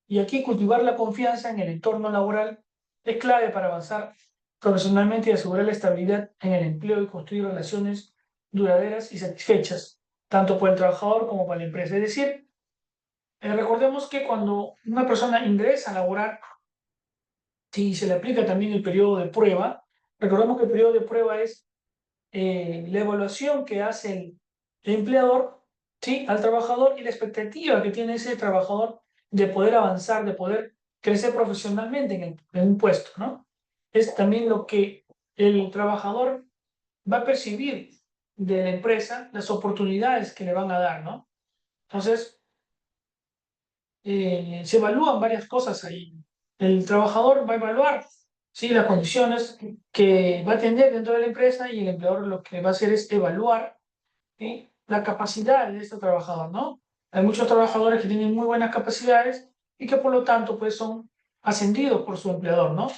Y aquí cultivar la confianza en el entorno laboral es clave para avanzar profesionalmente y asegurar la estabilidad en el empleo y construir relaciones duraderas y satisfechas, tanto por el trabajador como para la empresa. Es decir, recordemos que cuando una persona ingresa a laborar, si se le aplica también el periodo de prueba, recordemos que el periodo de prueba es la evaluación que hace el empleador, ¿sí?, al trabajador y la expectativa que tiene ese trabajador de poder avanzar, de poder crecer profesionalmente en un puesto, ¿no? Es también lo que el trabajador va a percibir de la empresa, las oportunidades que le van a dar, ¿no? Entonces, se evalúan varias cosas ahí. El trabajador va a evaluar, ¿sí?, las condiciones que va a tener dentro de la empresa, y el empleador lo que va a hacer es evaluar, ¿sí?, la capacidad de este trabajador, ¿no? Hay muchos trabajadores que tienen muy buenas capacidades y que por lo tanto pues son ascendidos por su empleador, ¿no?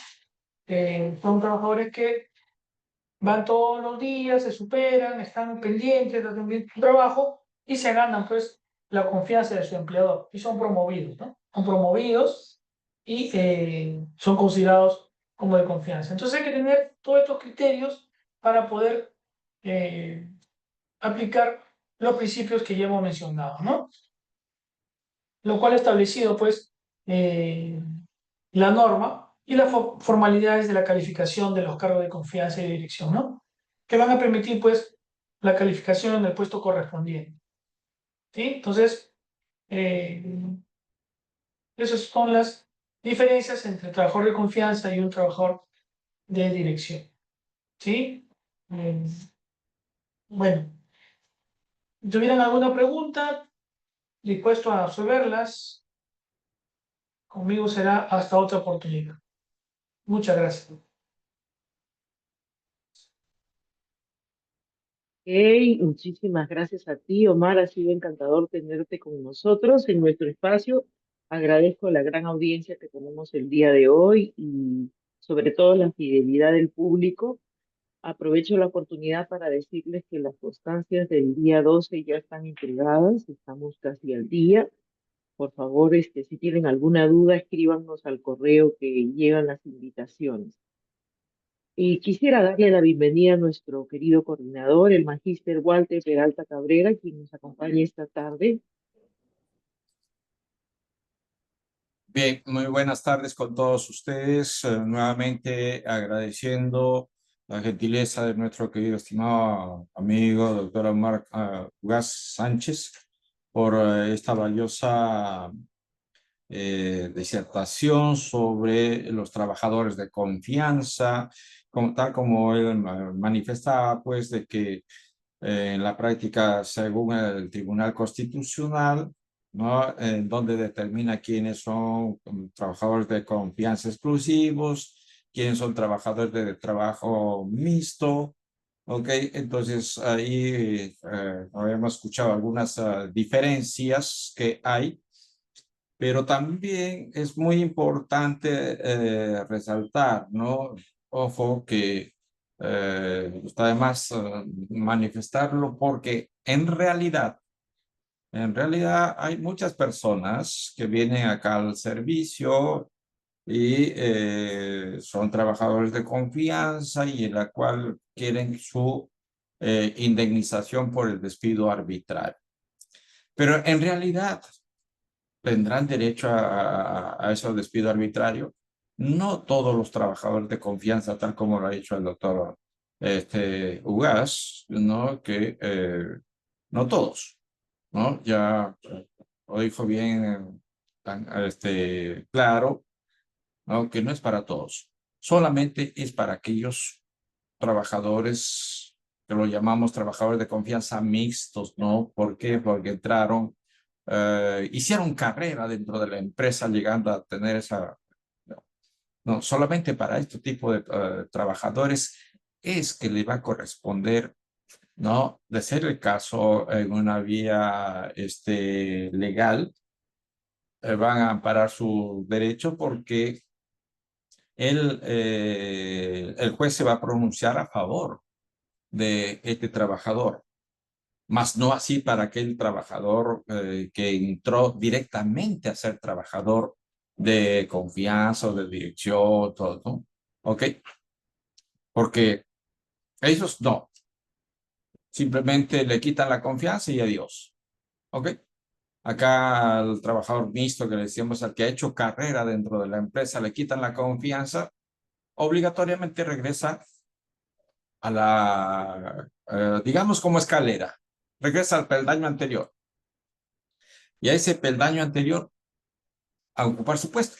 Son trabajadores que van todos los días, se superan, están pendientes, hacen bien su trabajo y se ganan pues la confianza de su empleador y son promovidos, ¿no? Son promovidos y son considerados como de confianza. Entonces hay que tener todos estos criterios para poder aplicar los principios que ya hemos mencionado, ¿no? Lo cual ha establecido, pues, la norma y las formalidades de la calificación de los cargos de confianza y de dirección, ¿no?, que van a permitir, pues, la calificación en el puesto correspondiente, ¿sí? Entonces, esas son las diferencias entre trabajador de confianza y un trabajador de dirección, ¿sí? Bueno, si tuvieran alguna pregunta, dispuesto a resolverlas. Conmigo será hasta otra oportunidad. Muchas gracias. Ok, muchísimas gracias a ti, Omar. Ha sido encantador tenerte con nosotros en nuestro espacio. Agradezco la gran audiencia que tenemos el día de hoy y sobre todo la fidelidad del público. Aprovecho la oportunidad para decirles que las constancias del día 12 ya están entregadas, estamos casi al día. Por favor, si tienen alguna duda, escríbanos al correo que llegan las invitaciones. Y quisiera darle la bienvenida a nuestro querido coordinador, el magíster Walter Peralta Cabrera, quien nos acompaña esta tarde. Bien, muy buenas tardes con todos ustedes. Nuevamente agradeciendo la gentileza de nuestro querido estimado amigo, doctor Omar Ugaz Sánchez, por esta valiosa disertación sobre los trabajadores de confianza, tal como él manifestaba, pues, de que en la práctica, según el Tribunal Constitucional, ¿no?, donde determina quiénes son trabajadores de confianza exclusivos, quiénes son trabajadores de trabajo mixto. Ok, entonces ahí habíamos escuchado algunas diferencias que hay, pero también es muy importante resaltar, ¿no? Ojo que está además manifestarlo, porque en realidad En realidad hay muchas personas que vienen acá al servicio y son trabajadores de confianza y en la cual quieren su indemnización por el despido arbitrario. Pero en realidad tendrán derecho a ese despido arbitrario. No todos los trabajadores de confianza, tal como lo ha dicho el doctor Ugaz, ¿no? Que no todos, ¿no? Ya lo dijo bien claro, ¿no? Que no es para todos. Solamente es para aquellos trabajadores que lo llamamos trabajadores de confianza mixtos, ¿no? ¿Por qué? Porque entraron, hicieron carrera dentro de la empresa llegando a tener esa... No, solamente para este tipo de trabajadores es que le va a corresponder, ¿no? De ser el caso en una vía legal, van a amparar su derecho porque el juez se va a pronunciar a favor de este trabajador, más no así para aquel trabajador que entró directamente a ser trabajador de confianza o de dirección, todo, ¿no? ¿Ok? Porque ellos no, simplemente le quitan la confianza y adiós, ¿ok? Acá al trabajador mixto que le decíamos al que ha hecho carrera dentro de la empresa, le quitan la confianza, obligatoriamente regresa a la, digamos como escalera, regresa al peldaño anterior. Y a ese peldaño anterior a ocupar su puesto,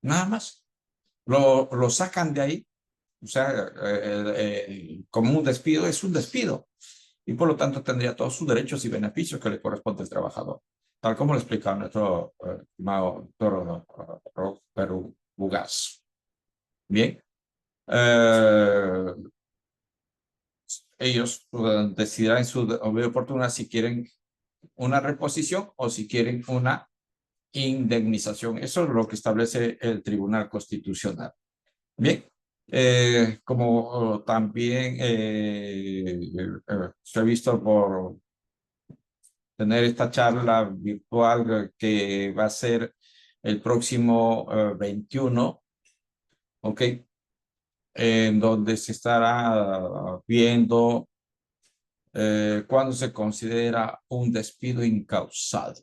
nada más. Lo sacan de ahí, o sea, como un despido, es un despido. Y por lo tanto tendría todos sus derechos y beneficios que le corresponde al trabajador. Tal como lo explica nuestro estimado doctor Perú Bugaz. Bien. Ellos decidirán en su oportunidad si quieren una reposición o si quieren una indemnización. Eso es lo que establece el Tribunal Constitucional. Bien, como también se ha visto por tener esta charla virtual que va a ser el próximo 21, ¿ok? En donde se estará viendo cuándo se considera un despido incausado.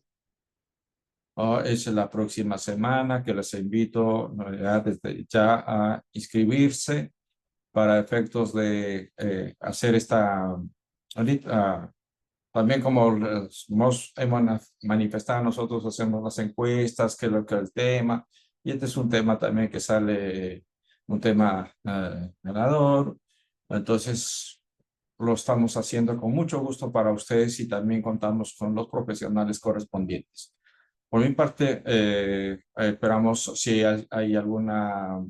Esa es la próxima semana que les invito desde ya a inscribirse para efectos de hacer esta, también como hemos manifestado, nosotros hacemos las encuestas, que es lo que es el tema, y este es un tema también que sale, un tema ganador, entonces lo estamos haciendo con mucho gusto para ustedes y también contamos con los profesionales correspondientes. Por mi parte, esperamos si hay alguna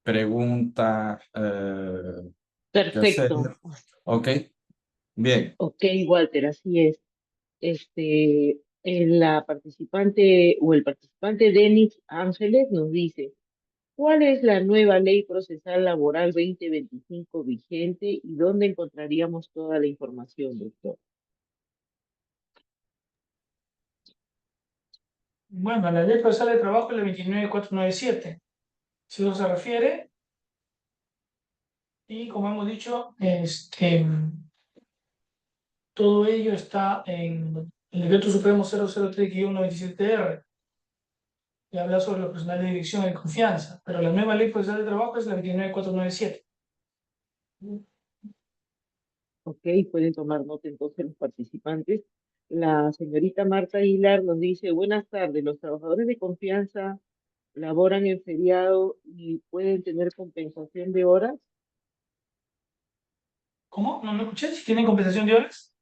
pregunta que hacer. Perfecto. Ok, bien. Ok, Walter, así es. La participante o el participante Denis Ángeles nos dice, ¿cuál es la nueva ley procesal laboral 2025 vigente y dónde encontraríamos toda la información, doctor? Bueno, la ley procesal de trabajo es la 29497, si eso se refiere, y como hemos dicho, todo ello está en el Decreto Supremo 003-97R, que habla sobre los personal de dirección y confianza, pero la nueva ley procesal de trabajo es la 29497. Ok, pueden tomar nota entonces los participantes. La señorita Marta Aguilar nos dice, buenas tardes, los trabajadores de confianza laboran en feriado y pueden tener compensación de horas. ¿Cómo? No escuché. ¿Si tienen compensación de horas?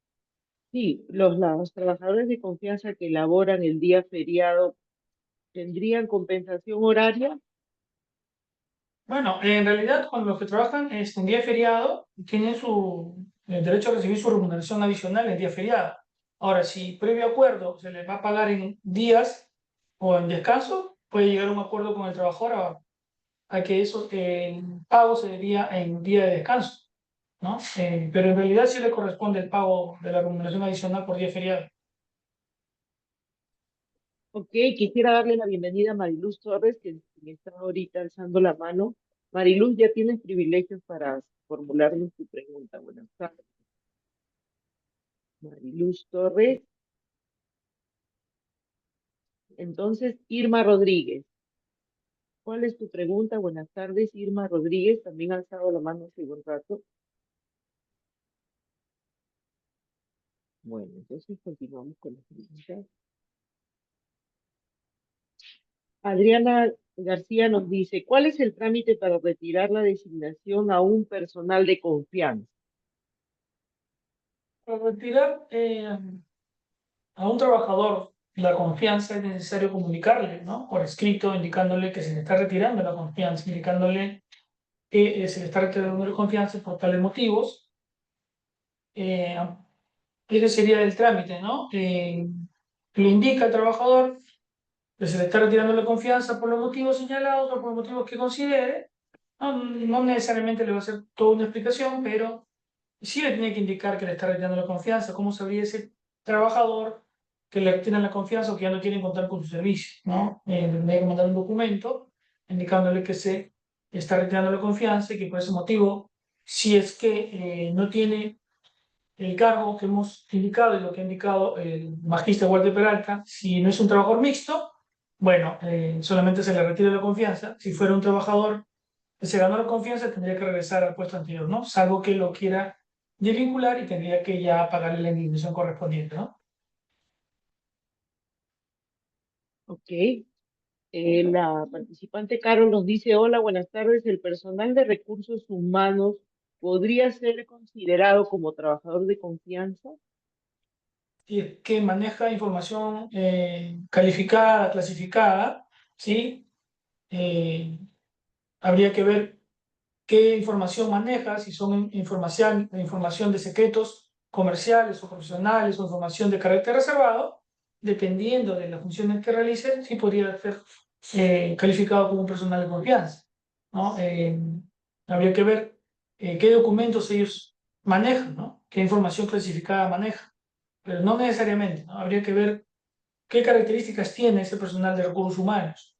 Sí, los trabajadores de confianza que laboran el día feriado, ¿tendrían compensación horaria? Bueno, en realidad, cuando los que trabajan en día feriado, tienen su derecho a recibir su remuneración adicional en día feriado. Ahora, si previo acuerdo se les va a pagar en días o en descanso, puede llegar a un acuerdo con el trabajador a que eso, el pago se debía en día de descanso, ¿no? Pero en realidad sí le corresponde el pago de la remuneración adicional por día feriado. Ok, quisiera darle la bienvenida a Mariluz Torres, que me está ahorita alzando la mano. Mariluz, ya tienes privilegios para formularnos tu pregunta. Buenas tardes. Mariluz Torres. Entonces, Irma Rodríguez. ¿Cuál es tu pregunta? Buenas tardes, Irma Rodríguez. También ha alzado la mano hace buen rato. Bueno, entonces continuamos con las preguntas. Adriana García nos dice, ¿cuál es el trámite para retirar la designación a un personal de confianza? Para retirar a un trabajador la confianza es necesario comunicarle, ¿no? Por escrito, indicándole que se le está retirando la confianza, indicándole que se le está retirando la confianza por tales motivos. Ese sería el trámite, ¿no? Le indica al trabajador que se le está retirando la confianza por los motivos señalados o por los motivos que considere. No necesariamente le va a hacer toda una explicación, pero sí le tiene que indicar que le está retirando la confianza. ¿Cómo sabría ese trabajador que le retiran la confianza o que ya no quieren contar con su servicio? ¿No? Tendría que mandar un documento indicándole que se está retirando la confianza y que por ese motivo, si es que no tiene el cargo que hemos indicado y lo que ha indicado el magíster Walter Peralta, si no es un trabajador mixto, bueno, solamente se le retira la confianza. Si fuera un trabajador que se ganó la confianza, tendría que regresar al puesto anterior, ¿no? Salvo que lo quiera desvincular y tendría que ya pagarle la indemnización correspondiente, ¿no? Ok. La participante Carol nos dice, hola, buenas tardes. ¿El personal de recursos humanos podría ser considerado como trabajador de confianza? Si es que maneja información calificada, clasificada, ¿sí? Habría que ver qué información maneja, si son información de secretos comerciales o profesionales o información de carácter reservado, dependiendo de las funciones que realice, sí podría ser calificado como un personal de confianza, ¿no? Habría que ver qué documentos ellos manejan, ¿no? Qué información clasificada manejan, pero no necesariamente, ¿no? Habría que ver qué características tiene ese personal de recursos humanos.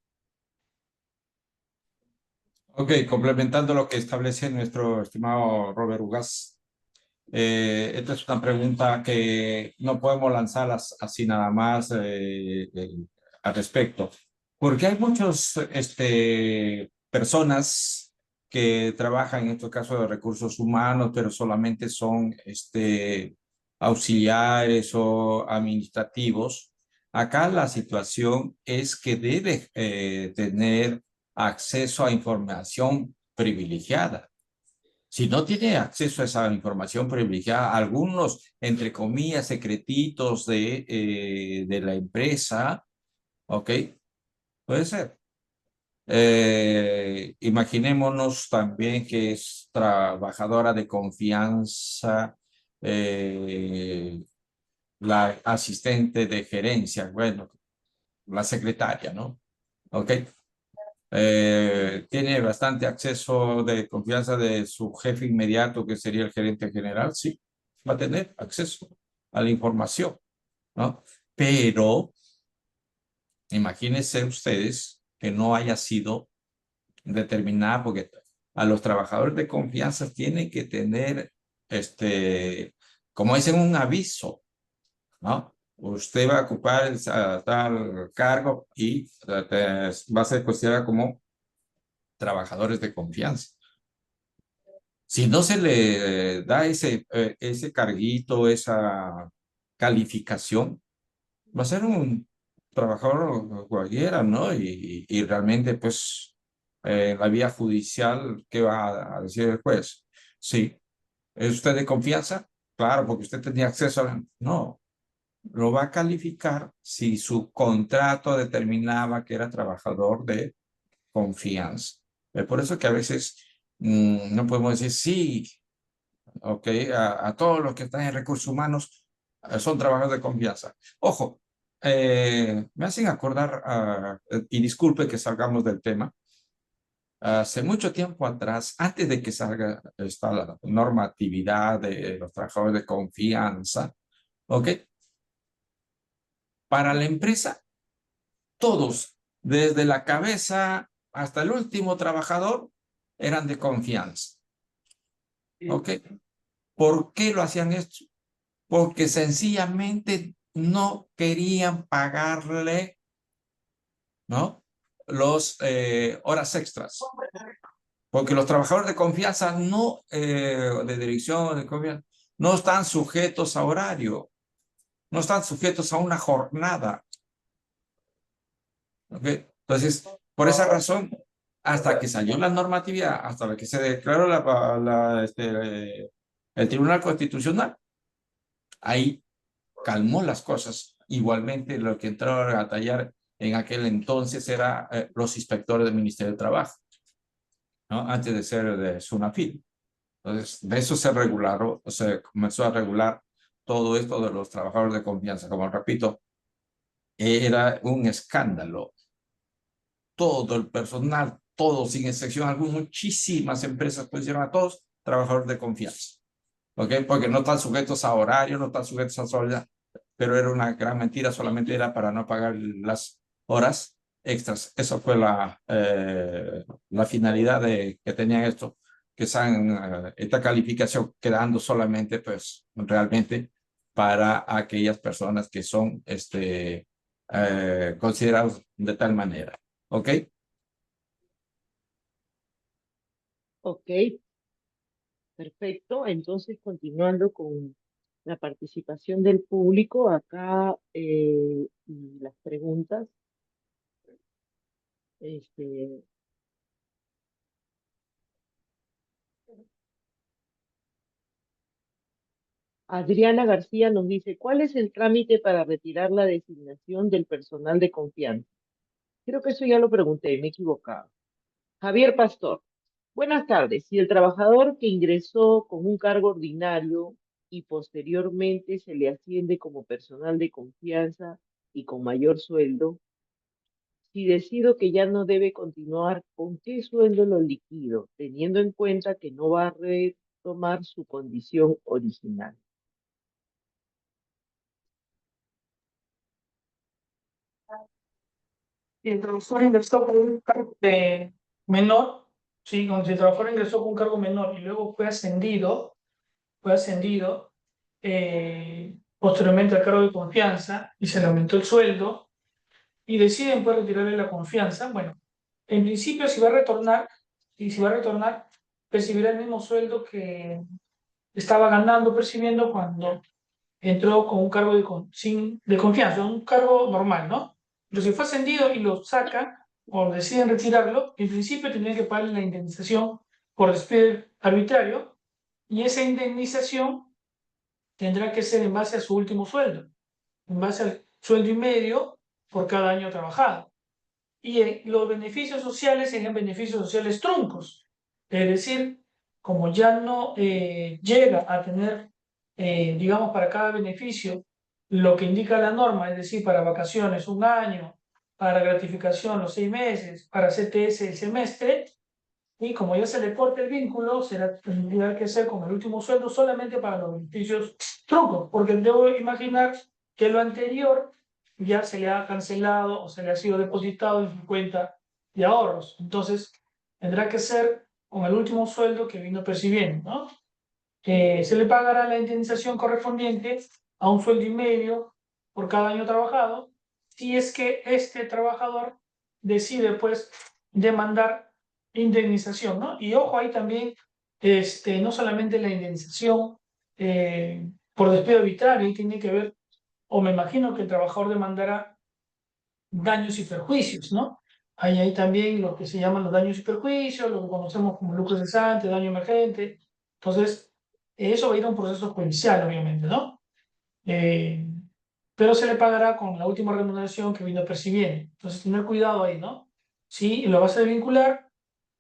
Ok, complementando lo que establece nuestro estimado Robert Ugas, esta es una pregunta que no podemos lanzar así nada más al respecto, porque hay muchas personas que trabajan en estos casos de recursos humanos, pero solamente son auxiliares o administrativos. Acá la situación es que debe tener acceso a información privilegiada. Si no tiene acceso a esa información privilegiada, algunos, entre comillas, secretitos de la empresa, ¿ok? Puede ser. Imaginémonos también que es trabajadora de confianza, la asistente de gerencia, bueno, la secretaria, ¿no? ¿Ok? Tiene bastante acceso de confianza de su jefe inmediato, que sería el gerente general, sí, va a tener acceso a la información, ¿no? Pero imagínense ustedes que no haya sido determinada, porque a los trabajadores de confianza tienen que tener, como dicen, un aviso, ¿no? Usted va a ocupar tal cargo y va a ser considerado como trabajadores de confianza. Si no se le da ese carguito, esa calificación, va a ser un trabajador cualquiera, ¿no? Y realmente, pues, la vía judicial, ¿qué va a decir el juez? Sí. ¿Es usted de confianza? Claro, porque usted tenía acceso a... No, lo va a calificar si su contrato determinaba que era trabajador de confianza. Por eso que a veces no podemos decir sí, ok, a todos los que están en recursos humanos son trabajadores de confianza. Ojo, me hacen acordar, y disculpe que salgamos del tema, hace mucho tiempo atrás, antes de que salga esta normatividad de los trabajadores de confianza, ok, para la empresa todos, desde la cabeza hasta el último trabajador, eran de confianza. ¿Ok? ¿Por qué lo hacían esto? Porque sencillamente no querían pagarle, ¿no?, los horas extras. Porque los trabajadores de confianza no, de dirección, de confianza, no están sujetos a horario, no están sujetos a una jornada. ¿Okay? Entonces, por esa razón, hasta que salió la normatividad, hasta que se declaró el Tribunal Constitucional, ahí calmó las cosas. Igualmente, lo que entraron a tallar en aquel entonces era los inspectores del Ministerio de Trabajo, ¿no?, antes de ser de SUNAFIL. Entonces, de eso se comenzó a regular todo esto de los trabajadores de confianza. Como repito, era un escándalo. Todo el personal, todos, sin excepción alguna, muchísimas empresas pusieron a todos trabajadores de confianza. ¿Ok? Porque no están sujetos a horario, no están sujetos a soledad. Pero era una gran mentira, solamente era para no pagar las horas extras. Esa fue la finalidad que tenían esto, que están esta calificación quedando solamente, pues, realmente para aquellas personas que son considerados de tal manera. ¿Ok? Ok, perfecto. Entonces, continuando con la participación del público acá y las preguntas. Adriana García nos dice, ¿cuál es el trámite para retirar la designación del personal de confianza? Creo que eso ya lo pregunté, me he equivocado. Javier Pastor, buenas tardes. Si el trabajador que ingresó con un cargo ordinario y posteriormente se le asciende como personal de confianza y con mayor sueldo, si decido que ya no debe continuar, ¿con qué sueldo lo liquido, teniendo en cuenta que no va a retomar su condición original? Si el trabajador ingresó con un cargo menor, sí, si el trabajador ingresó con un cargo menor y luego fue ascendido posteriormente al cargo de confianza y se le aumentó el sueldo y deciden pues retirarle la confianza, bueno, en principio si va a retornar, percibirá el mismo sueldo que estaba percibiendo cuando entró con un cargo de confianza, un cargo normal, ¿no? Pero si fue ascendido y lo sacan o deciden retirarlo, en principio tendrían que pagarle la indemnización por despido arbitrario y esa indemnización tendrá que ser en base a su último sueldo, en base al sueldo y medio por cada año trabajado. Y los beneficios sociales serían beneficios sociales truncos, es decir, como ya no llega a tener, digamos, para cada beneficio lo que indica la norma, es decir, para vacaciones 1 año, para gratificación los 6 meses, para CTS el semestre, y como ya se le corta el vínculo, tendrá que ser con el último sueldo solamente para los beneficios truncos, porque debo imaginar que lo anterior ya se le ha cancelado o se le ha sido depositado en su cuenta de ahorros. Entonces, tendrá que ser con el último sueldo que vino percibiendo, ¿no? Se le pagará la indemnización correspondiente a un sueldo y medio por cada año trabajado, si es que este trabajador decide, pues, demandar indemnización, ¿no? Y ojo, ahí también, no solamente la indemnización por despido arbitrario, ahí tiene que ver, o me imagino que el trabajador demandará daños y perjuicios, ¿no? Hay también lo que se llaman los daños y perjuicios, lo que conocemos como lucro cesante, daño emergente. Entonces, eso va a ir a un proceso judicial, obviamente, ¿no? Pero se le pagará con la última remuneración que vino percibiendo. Entonces, tener cuidado ahí, ¿no? Si lo vas a desvincular,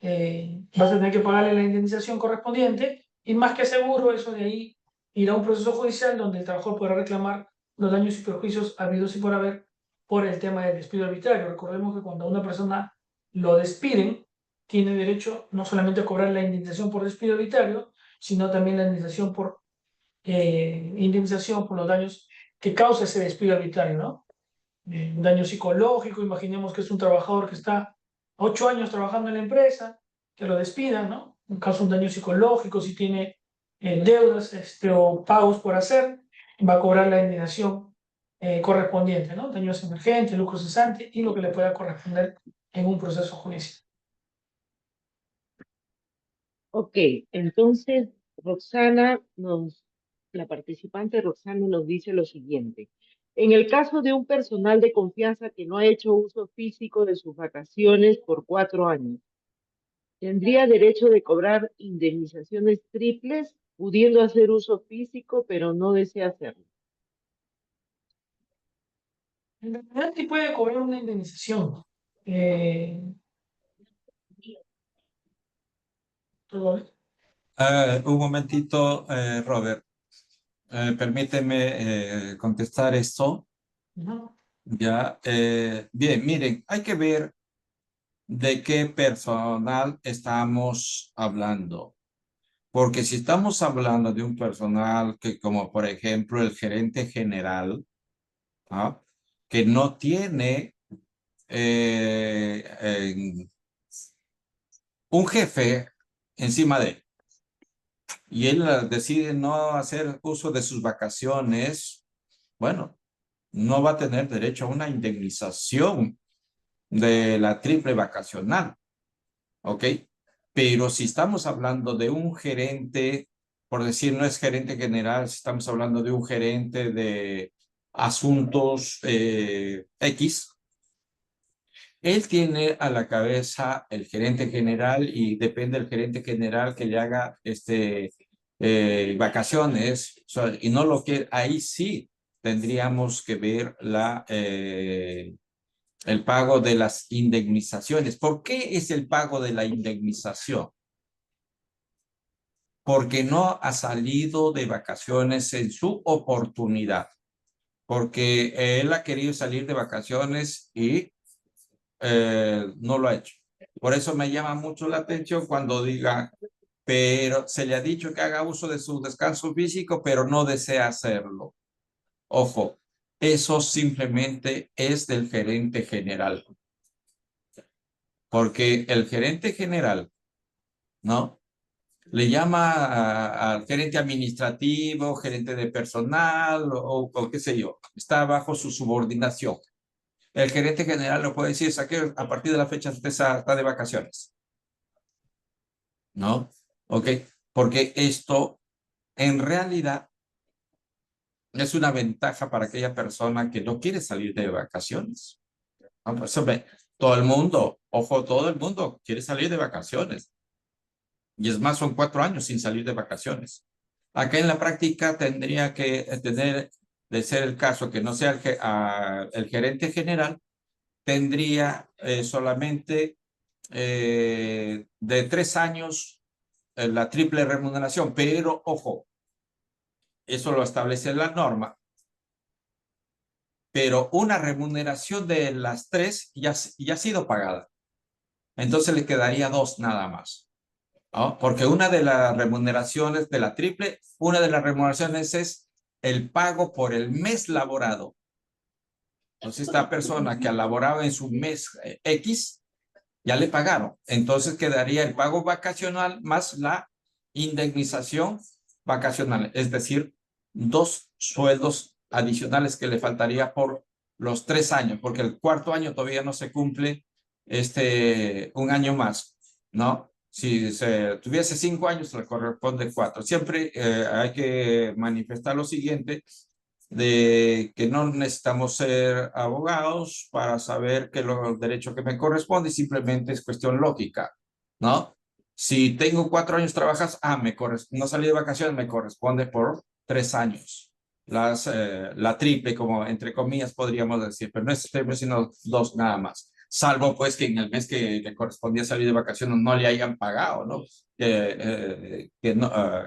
vas a tener que pagarle la indemnización correspondiente y más que seguro, eso de ahí irá a un proceso judicial donde el trabajador podrá reclamar los daños y perjuicios habidos y por haber por el tema del despido arbitrario. Recordemos que cuando a una persona lo despiden, tiene derecho no solamente a cobrar la indemnización por despido arbitrario, sino también la indemnización por los daños que causa ese despido arbitrario, ¿no? Un daño psicológico, imaginemos que es un trabajador que está 8 años trabajando en la empresa, que lo despidan, ¿no? En caso de un daño psicológico, si tiene deudas o pagos por hacer, va a cobrar la indemnización correspondiente, ¿no? Daños emergentes, lucro cesante y lo que le pueda corresponder en un proceso judicial. Ok, entonces la participante Roxana nos dice lo siguiente. En el caso de un personal de confianza que no ha hecho uso físico de sus vacaciones por 4 años, tendría derecho de cobrar indemnizaciones triples, pudiendo hacer uso físico, pero no desea hacerlo. En realidad sí puede cobrar una indemnización. ¿Todo bien? Un momentito, Robert. Permíteme contestar esto. Ujú. Ya, bien, miren, hay que ver de qué personal estamos hablando. Porque si estamos hablando de un personal que, como por ejemplo el gerente general, ¿ah? Que no tiene un jefe encima de él, y él decide no hacer uso de sus vacaciones, bueno, no va a tener derecho a una indemnización de la triple vacacional, ¿ok? Pero si estamos hablando de un gerente, por decir, no es gerente general, si estamos hablando de un gerente de asuntos X, él tiene a la cabeza el gerente general y depende del gerente general que le haga vacaciones, o sea, y no lo que ahí sí tendríamos que ver el pago de las indemnizaciones. ¿Por qué es el pago de la indemnización? Porque no ha salido de vacaciones en su oportunidad, porque él ha querido salir de vacaciones y no lo ha hecho. Por eso me llama mucho la atención cuando diga, pero se le ha dicho que haga uso de su descanso físico, pero no desea hacerlo. Ojo, eso simplemente es del gerente general. Porque el gerente general, ¿no? Le llama al gerente administrativo, gerente de personal o qué sé yo. Está bajo su subordinación. El gerente general lo puede decir, saque a partir de la fecha usted está de vacaciones. ¿No? Ok, porque esto en realidad es una ventaja para aquella persona que no quiere salir de vacaciones. ¿No? Pues, hombre, todo el mundo, ojo, todo el mundo quiere salir de vacaciones. Y es más, son 4 años sin salir de vacaciones. Acá en la práctica tendría que tener, de ser el caso que no sea el gerente general, tendría solamente de 3 años la triple remuneración, pero ojo, eso lo establece la norma, pero una remuneración de las 3 ya ha sido pagada. Entonces le quedaría 2 nada más, ¿no? Porque una de las remuneraciones de la triple, una de las remuneraciones es el pago por el mes laborado. Entonces esta persona que ha laborado en su mes X, ya le pagaron. Entonces quedaría el pago vacacional más la indemnización vacacional, es decir, 2 sueldos adicionales que le faltaría por los 3 años, porque el 4º año todavía no se cumple un año más, ¿no? Si se tuviese 5 años, le corresponde 4. Siempre hay que manifestar lo siguiente, de que no necesitamos ser abogados para saber que los derechos que me corresponden simplemente es cuestión lógica, ¿no? Si tengo 4 años trabajas, no salí de vacaciones, me corresponde por 3 años. La triple, como entre comillas podríamos decir, pero no es triple, sino 2 nada más. Salvo pues que en el mes que le correspondía salir de vacaciones no le hayan pagado, ¿no? Que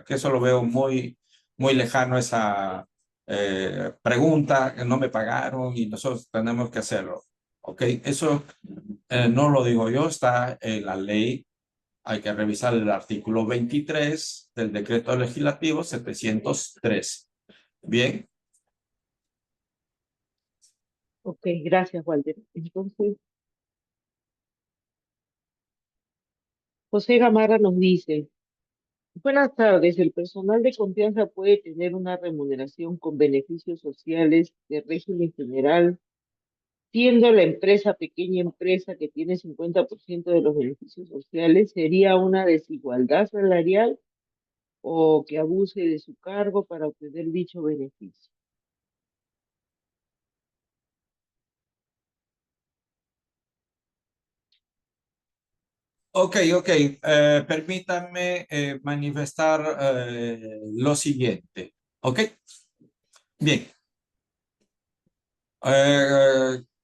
eso lo veo muy, muy lejano esa pregunta, que no me pagaron y nosotros tenemos que hacerlo. ¿Ok? Eso no lo digo yo, está en la ley. Hay que revisar el artículo 23 del decreto legislativo 703. Bien. Ok, gracias, Walter. Entonces, José Gamarra nos dice, buenas tardes, el personal de confianza puede tener una remuneración con beneficios sociales de régimen general, siendo la empresa pequeña empresa que tiene 50% de los beneficios sociales, ¿sería una desigualdad salarial o que abuse de su cargo para obtener dicho beneficio? Ok, ok. Permítanme manifestar lo siguiente. Ok, bien.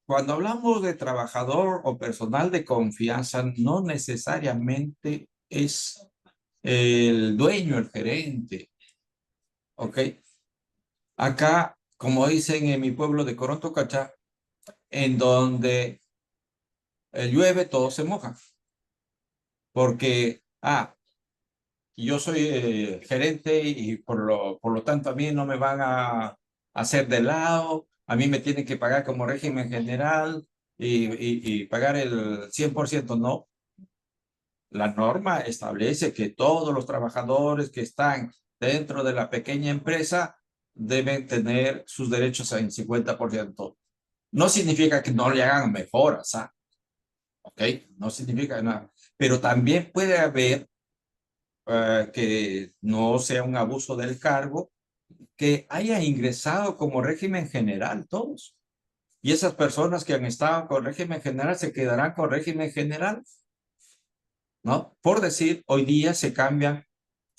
Cuando hablamos de trabajador o personal de confianza, no necesariamente es el dueño, el gerente. Ok. Acá, como dicen en mi pueblo de Coronto Cachá, en donde llueve, todo se moja. Porque, yo soy gerente y por lo tanto a mí no me van a hacer de lado, a mí me tienen que pagar como régimen general y pagar el 100%. No, la norma establece que todos los trabajadores que están dentro de la pequeña empresa deben tener sus derechos en 50%. No significa que no le hagan mejoras, ¿ok? No significa nada. Pero también puede haber que no sea un abuso del cargo, que haya ingresado como régimen general todos. Y esas personas que han estado con régimen general se quedarán con régimen general, ¿no? Por decir, hoy día se cambian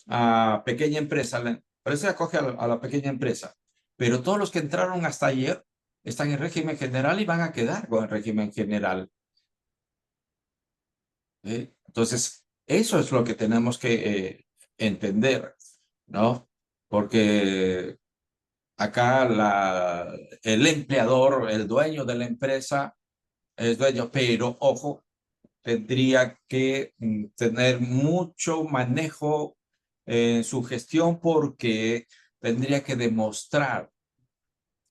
a pequeña empresa, la empresa acoge a la pequeña empresa, pero todos los que entraron hasta ayer están en régimen general y van a quedar con el régimen general. Entonces, eso es lo que tenemos que entender, ¿no? Porque acá el empleador, el dueño de la empresa, es dueño, pero ojo, tendría que tener mucho manejo en su gestión porque tendría que demostrar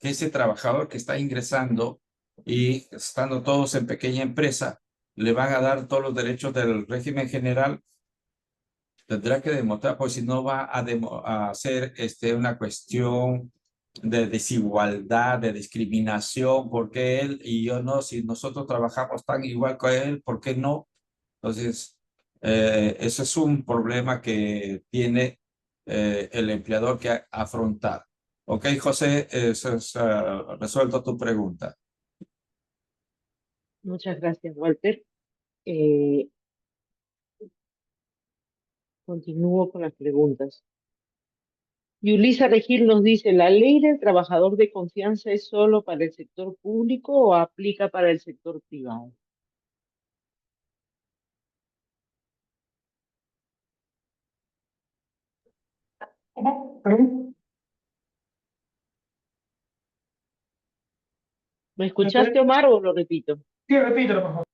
que ese trabajador que está ingresando y estando todos en pequeña empresa, le van a dar todos los derechos del régimen general. Tendrá que demostrar, pues si no va a hacer una cuestión de desigualdad, de discriminación, porque él y yo no, si nosotros trabajamos tan igual que él, ¿por qué no? Entonces, eso es un problema que tiene el empleador que afrontar. Ok, José, eso es resuelto tu pregunta. Muchas gracias, Walter. Eh, Continúo con las preguntas. Yulisa Regil nos dice, ¿la ley del trabajador de confianza es solo para el sector público o aplica para el sector privado? ¿Perdón? ¿Me escuchaste, Omar, o lo repito? Sí, repítelo, por favor.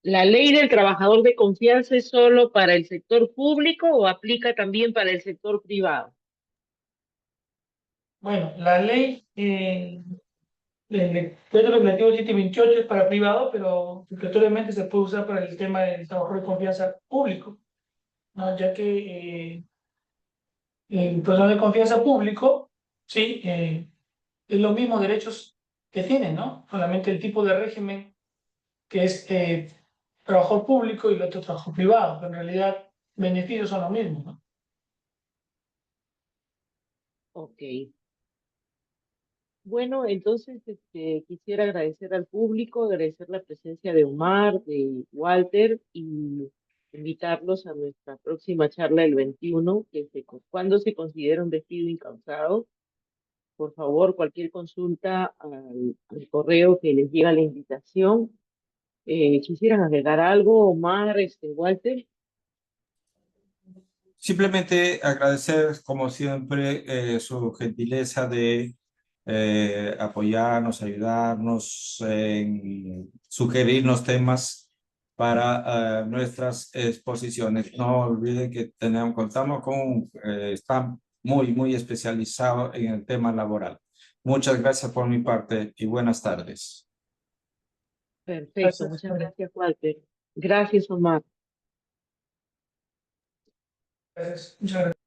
¿La ley del trabajador de confianza es solo para el sector público o aplica también para el sector privado? Bueno, la ley del decreto legislativo 728 es para privado, pero obligatoriamente se puede usar para el tema del trabajador de confianza público, ¿no? Ya que el personal de confianza público, sí, es los mismos derechos que tienen, ¿no? Solamente el tipo de régimen que es trabajador público y el otro trabajo privado, pero en realidad beneficios son los mismos, ¿no? Ok. Bueno, entonces quisiera agradecer al público, agradecer la presencia de Omar, de Walter y invitarlos a nuestra próxima charla el 21, ¿cuándo se considera un despido incausado? Por favor, cualquier consulta al correo que les llega la invitación. ¿Quisieran agregar algo, Omar, Walter? Simplemente agradecer, como siempre, su gentileza de apoyarnos, ayudarnos, en sugerirnos temas para nuestras exposiciones. No olviden que contamos con un staff muy especializado en el tema laboral. Muchas gracias por mi parte y buenas tardes. Perfecto, Gracias, muchas Henry. gracias, Walter. Gracias, Omar. Gracias. Muchas gracias.